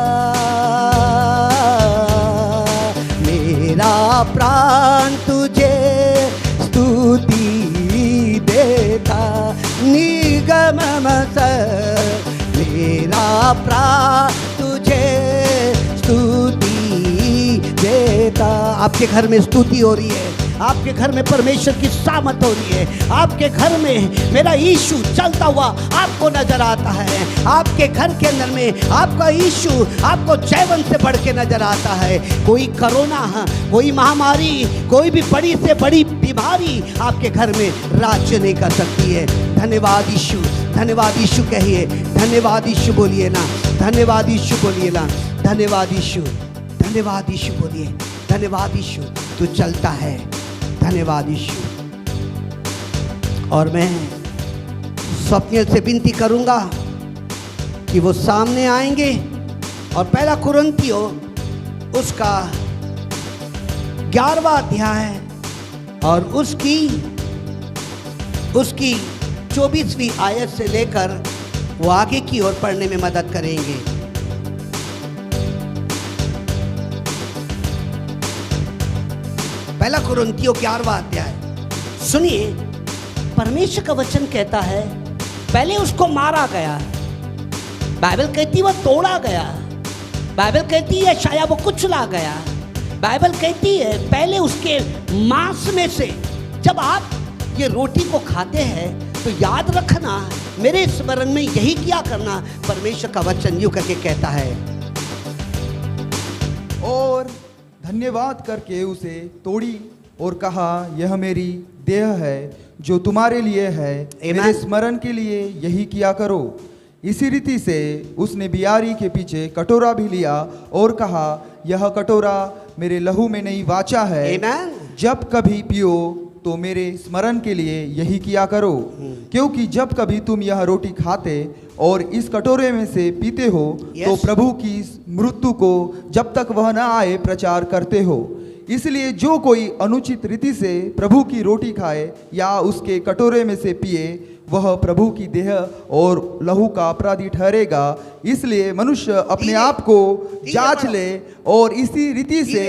मेरा प्राण तुझे स्तुति देता। निगम मेरा प्राण तुझे स्तुति देता। आपके घर में स्तुति हो रही है, आपके घर में परमेश्वर की सामत हो रही है, आपके घर में मेरा यीशु चलता हुआ आपको नजर आता है। आपके घर के अंदर में आपका यीशु आपको जैवन से बढ़ के नजर आता है। कोई कोरोना, कोई महामारी, कोई भी बड़ी से बड़ी बीमारी आपके घर में राज्य नहीं कर सकती है। धन्यवाद यीशु, धन्यवाद यीशु कहिए, धन्यवाद यीशु बोलिए ना, धन्यवाद यीशु बोलिए ना, धन्यवाद यीशु, धन्यवाद यीशु बोलिए, धन्यवाद यीशु। तू चलता है, धन्यवाद यीशु। और मैं स्वप्निल से विनती करूंगा कि वो सामने आएंगे और पहला कुरिन्थियों उसका 11वां अध्याय और उसकी 24वीं आयत से लेकर वो आगे की ओर पढ़ने में मदद करेंगे। पहला कुरिन्थियों 11वां अध्याय सुनिए। परमेश्वर का वचन कहता है पहले उसको मारा गया, बाइबल कहती है वह तोड़ा गया, बाइबल कहती है शायद वो कुचला गया, बाइबल कहती है पहले उसके मांस में से। जब आप ये रोटी को खाते हैं तो याद रखना, मेरे स्मरण में यही किया करना। परमेश्वर का वचन यूं करके कहता है। और धन्यवाद करके उसे तोड़ी और कहा, यह मेरी देह है जो तुम्हारे लिए है, मेरे स्मरण के लिए यही किया करो। इसी रीति से उसने बियारी के पीछे कटोरा भी लिया और कहा, यह कटोरा मेरे लहू में नई वाचा है, जब कभी पियो तो मेरे स्मरण के लिए यही किया करो। क्योंकि जब कभी तुम यह रोटी खाते और इस कटोरे में से पीते हो तो प्रभु की मृत्यु को जब तक वह न आए प्रचार करते हो। इसलिए जो कोई अनुचित रीति से प्रभु की रोटी खाए या उसके कटोरे में से पिए वह प्रभु की देह और लहू का अपराधी ठहरेगा। इसलिए मनुष्य अपने आप को जांच ले और इसी रीति से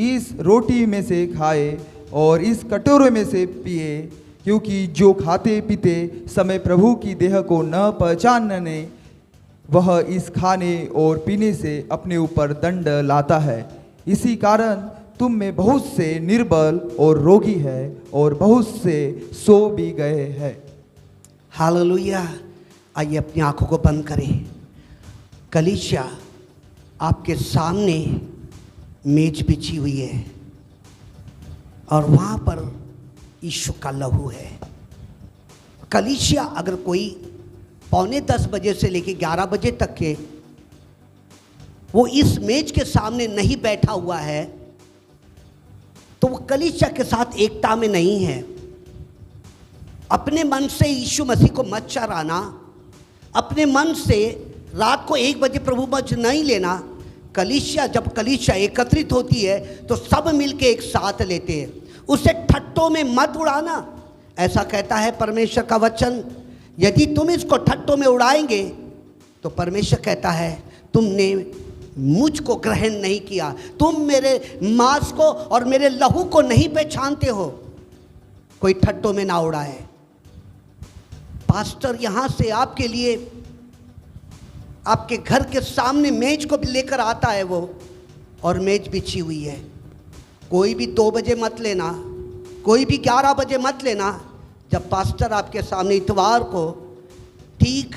इस रोटी में से खाए और इस कटोरे में से पिए, क्योंकि जो खाते पीते समय प्रभु की देह को न पहचानने वह इस खाने और पीने से अपने ऊपर दंड लाता है। इसी कारण तुम में बहुत से निर्बल और रोगी है और बहुत से सो भी गए हैं। हालेलुया। आइए अपनी आंखों को बंद करें। कलीसिया आपके सामने मेज बिछी हुई है और वहाँ पर यीशु का लहू है। कलीसिया अगर कोई 9:45 बजे से लेकर 11 बजे तक के वो इस मेज के सामने नहीं बैठा हुआ है तो वो कलीसिया के साथ एकता में नहीं है। अपने मन से यीशु मसीह को मत चराना, अपने मन से रात को 1 बजे प्रभु मच नहीं लेना। कलीसिया जब कलीसिया एकत्रित होती है तो सब मिलके एक साथ लेते हैं, उसे ठट्टों में मत उड़ाना। ऐसा कहता है परमेश्वर का वचन, यदि तुम इसको ठट्टों में उड़ाएंगे तो परमेश्वर कहता है तुमने मुझको ग्रहण नहीं किया, तुम मेरे मांस को और मेरे लहू को नहीं पहचानते हो। कोई ठट्टों में ना उड़ाए। पास्टर यहाँ से आपके लिए आपके घर के सामने मेज को भी लेकर आता है वो, और मेज बिछी हुई है। कोई भी 2 बजे मत लेना, कोई भी 11 बजे मत लेना। जब पास्टर आपके सामने इतवार को ठीक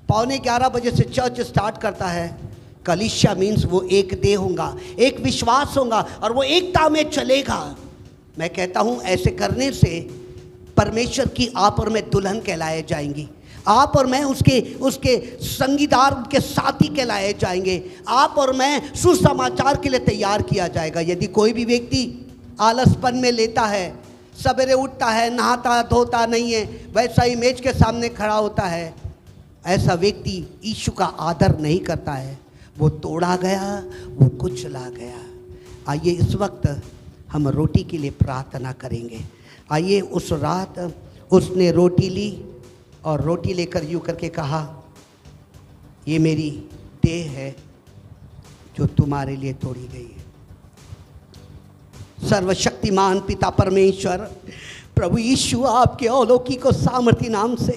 11:15 बजे से चर्च स्टार्ट करता है, कलीसिया मीन्स वो एक देह होगा, एक विश्वास होगा और वो एकता में चलेगा। मैं कहता हूँ ऐसे करने से परमेश्वर की आप और मैं दुल्हन कहलाए जाएंगी, आप और मैं उसके संगीदार, उनके साथी कहलाए जाएंगे। आप और मैं सुसमाचार के लिए तैयार किया जाएगा। यदि कोई भी व्यक्ति आलसपन में लेता है, सवेरे उठता है, नहाता धोता नहीं है, वैसा ही मेज के सामने खड़ा होता है, ऐसा व्यक्ति यीशु का आदर नहीं करता है। वो तोड़ा गया, वो कुचला गया। आइए इस वक्त हम रोटी के लिए प्रार्थना करेंगे। आइए उस रात उसने रोटी ली और रोटी लेकर यूँ करके कहा, ये मेरी देह है जो तुम्हारे लिए तोड़ी गई है। सर्वशक्तिमान पिता परमेश्वर प्रभु यीशु आपके अलौकिक और सामर्थी नाम से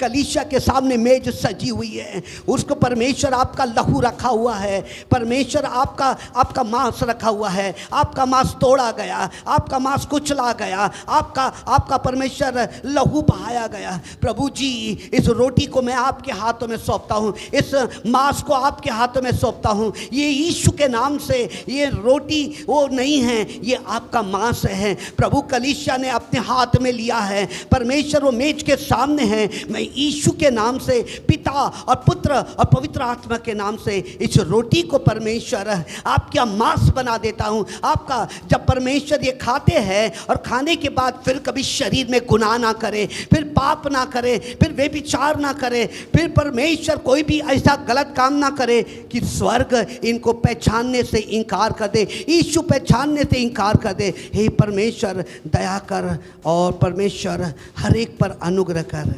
कलीसिया के सामने मेज सजी हुई है, उसको परमेश्वर आपका लहू रखा हुआ है, परमेश्वर आपका मांस रखा हुआ है। आपका मांस तोड़ा गया, आपका मांस कुचला गया, आपका परमेश्वर लहू बहाया गया। प्रभु जी इस रोटी को मैं आपके हाथों में सौंपता हूँ, इस मांस को आपके हाथों में सौंपता हूँ। ये यीशु के नाम से ये रोटी वो नहीं है, ये आपका मांस है। प्रभु कलीसिया ने अपने हाथ में लिया है, परमेश्वर वो मेज के सामने है। मैं यीशु के नाम से, पिता और पुत्र और पवित्र आत्मा के नाम से इस रोटी को परमेश्वर आपका मांस बना देता हूँ। आपका जब परमेश्वर ये खाते हैं और खाने के बाद फिर कभी शरीर में गुनाह ना करे, फिर पाप ना करे, फिर व्यभिचार ना करे, फिर परमेश्वर कोई भी ऐसा गलत काम ना करे कि स्वर्ग इनको पहचानने से इनकार कर दे, यीशु पहचानने से इनकार कर दे। हे परमेश्वर दया कर और परमेश्वर हर एक पर अनुग्रह कर।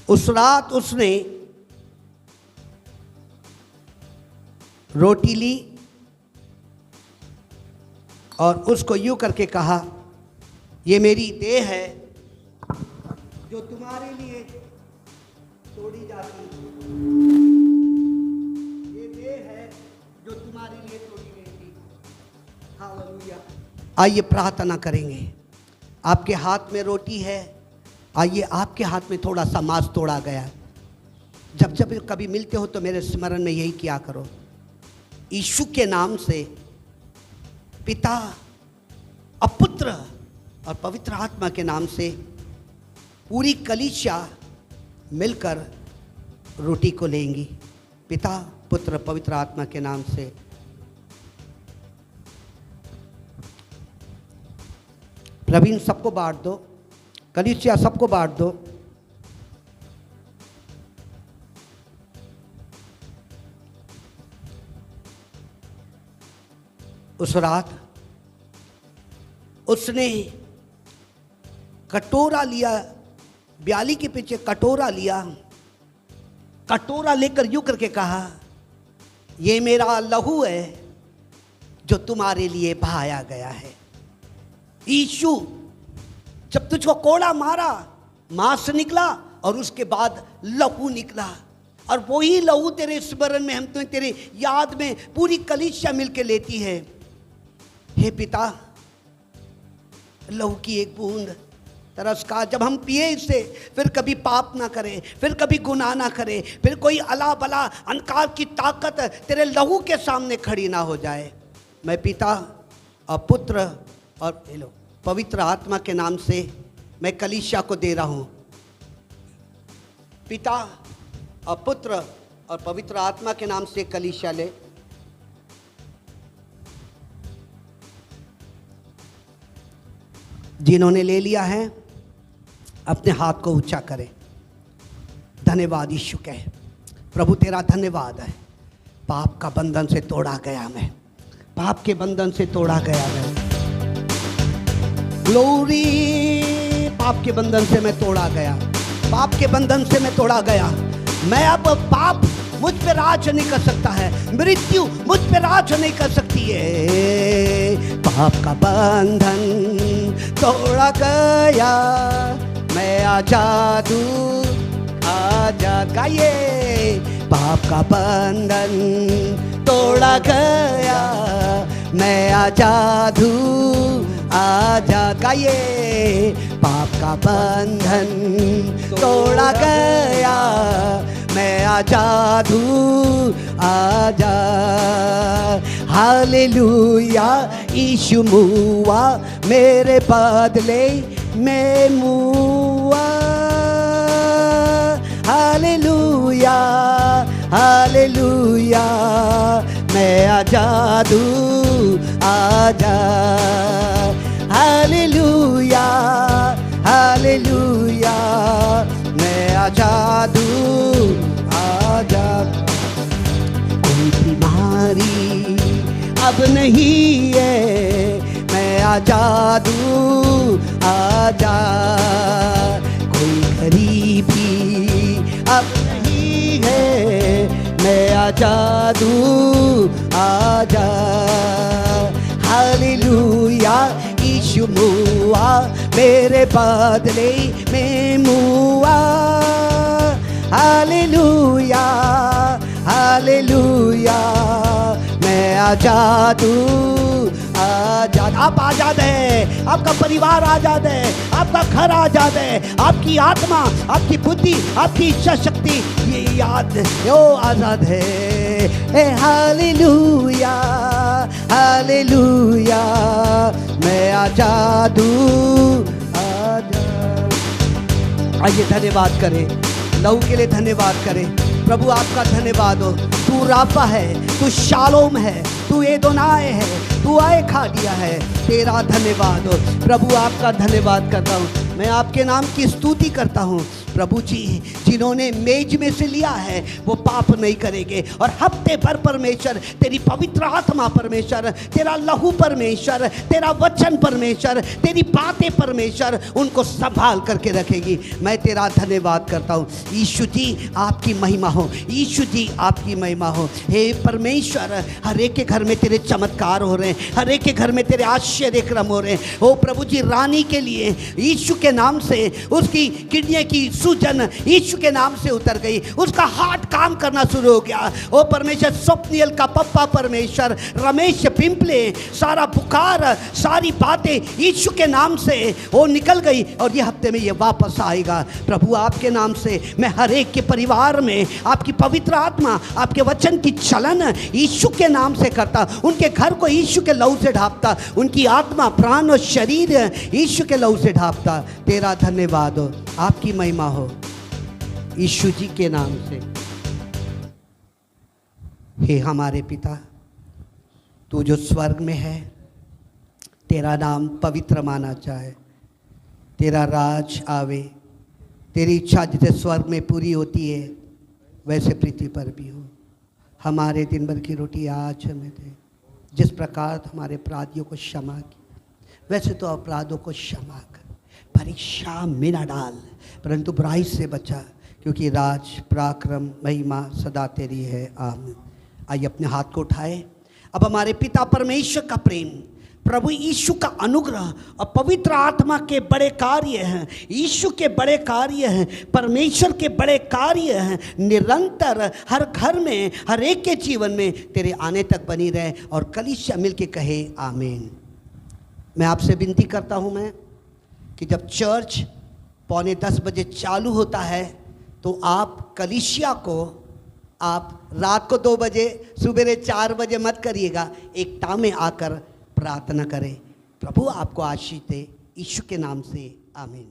उस रात उसने रोटी ली और उसको यूं करके कहा, ये मेरी देह है जो तुम्हारे लिए तोड़ी जाती है। ये देह है जो तुम्हारे लिए तोड़ी गई थी। हालेलुया। आइए प्रार्थना करेंगे। आपके हाथ में रोटी है, आइए आपके हाथ में थोड़ा सा मांस तोड़ा गया। जब जब कभी मिलते हो तो मेरे स्मरण में यही किया करो, यीशु के नाम से पिता और पुत्र और पवित्र आत्मा के नाम से पूरी कलीसिया मिलकर रोटी को लेंगी। पिता पुत्र पवित्र आत्मा के नाम से। प्रवीण सबको बांट दो, कलीसिया सबको बांट दो। उस रात उसने कटोरा लिया, ब्याली के पीछे कटोरा लिया, कटोरा लेकर यूं करके कहा, ये मेरा लहू है जो तुम्हारे लिए बहाया गया है। यीशु जब तुझको कोड़ा मारा, मांस निकला और उसके बाद लहू निकला, और वही लहू तेरे स्मरण में, हम तो तेरे याद में पूरी कलीसिया मिलके लेती है। हे पिता, लहू की एक बूंद तरस का जब हम पिए इससे, फिर कभी पाप ना करें, फिर कभी गुनाह ना करें, फिर कोई अला बला अंधकार की ताकत तेरे लहू के सामने खड़ी ना हो जाए। मैं पिता और पुत्र और पवित्र आत्मा के नाम से मैं कलीसिया को दे रहा हूँ। पिता और पुत्र और पवित्र आत्मा के नाम से कलीसिया ले। जिन्होंने ले लिया है अपने हाथ को ऊंचा करें। धन्यवाद यीशु कहे, प्रभु तेरा धन्यवाद है। पाप का बंधन से तोड़ा गया मैं, पाप के बंधन से तोड़ा गया मैं। ग्लोरी, पाप के बंधन से मैं तोड़ा गया, पाप के बंधन से मैं तोड़ा गया। मैं अब पाप मुझ पे राज नहीं कर सकता है, मृत्यु मुझ पे राज नहीं कर सकती है। पाप का बंधन तोड़ा गया, मैं आजाद हूँ, आजाद। गाइए, पाप का बंधन तोड़ा गया, मैं आजाद हूँ, आजाद। गाइए, पाप का बंधन तोड़ा गया, मैं आजाद हूँ, आजाद। हालेलुया, यीशु मुआ मेरे बदले में मुआ। हालेलुया, हालेलुया, मैं आजाद हूँ, आजाद। हालेलुया, हालेलुया, मैं आजाद हूँ, आजाद। कोई बीमारी अब नहीं है, मैं आजाद हूँ, आजाद। कोई गरीबी अब नहीं है, मैं आजाद हूँ, आजाद। हालेलुया, यीशु मुआ मेरे बदले में मुआ। हालेलुया, हालेलुया, मैं आजाद हूँ, आजाद। आप आजाद है, आपका परिवार आजाद है, आपका घर आजाद है, आपकी आत्मा, आपकी बुद्धि, आपकी इच्छा शक्ति, ये याद यो आजाद है। हालेलुया, हालेलुया, मैं आजाद हूँ, आजाद। आइए धन्यवाद करें, लहू के लिए धन्यवाद करें। प्रभु आपका धन्यवाद हो। तू राफा है, तू शालोम है, तू एदोनाय है, तू आए खादिया है, तेरा धन्यवाद हो। प्रभु आपका धन्यवाद करता हूँ, मैं आपके नाम की स्तुति करता हूँ। प्रभु जी, जिन्होंने मेज में से लिया है वो पाप नहीं करेंगे। और हफ्ते भर परमेश्वर तेरी पवित्र आत्मा परमेश्वर, तेरा लहू परमेश्वर, तेरा वचन परमेश्वर, तेरी बातें परमेश्वर उनको संभाल करके रखेगी। मैं तेरा धन्यवाद करता हूँ। यीशु जी आपकी महिमा हो, यीशु जी आपकी महिमा हो। हे परमेश्वर, हर एक के घर में तेरे चमत्कार हो रहे हैं, हर एक के घर में तेरे आश्चर्य क्रम हो रहे हैं। ओ प्रभु जी, रानी के लिए यीशु के नाम से उसकी किडनी की सूजन यीशु के नाम से उतर गई, उसका हार्ट काम करना शुरू हो गया। ओ परमेश्वर, स्वप्नियल का पप्पा परमेश्वर, रमेश पिंपले, सारा बुखार, सारी बातें यीशु के नाम से वो निकल गई और ये हफ्ते में ये वापस आएगा। प्रभु आपके नाम से मैं हर एक के परिवार में आपकी पवित्र आत्मा, आपके वचन की चलन यीशु के नाम से करता, उनके घर को यीशु के लहू से ढापता, उनकी आत्मा, प्राण और शरीर यीशु के लहू से ढापता। तेरा धन्यवाद हो, आपकी महिमा हो यीशु जी के नाम से। हे हमारे पिता, तू जो स्वर्ग में है, तेरा नाम पवित्र माना जाए, तेरा राज आवे, तेरी इच्छा जैसे स्वर्ग में पूरी होती है वैसे पृथ्वी पर भी हो। हमारे दिन भर की रोटी आज हमें दे, जिस प्रकार हमारे अपराधियों को क्षमा की वैसे तो अपराधों को क्षमा कर, परीक्षा में न डाल परंतु बुराई से बचा, क्योंकि राज, पराक्रम, महिमा सदा तेरी है, आमीन। आइए अपने हाथ को उठाए। अब हमारे पिता परमेश्वर का प्रेम, प्रभु यीशु का अनुग्रह और पवित्र आत्मा के बड़े कार्य हैं, यीशु के बड़े कार्य हैं, परमेश्वर के बड़े कार्य हैं, निरंतर हर घर में, हर एक के जीवन में तेरे आने तक बनी रहे। और कलीसिया मिल के कहे आमीन। मैं आपसे विनती करता हूँ मैं कि जब चर्च 9:45 बजे चालू होता है तो आप कलीसिया को आप रात को 2 बजे, सुबह 4 बजे मत करिएगा, एक टाइम में आकर प्रार्थना करें। प्रभु आपको आशीष दे, यीशु के नाम से आमीन।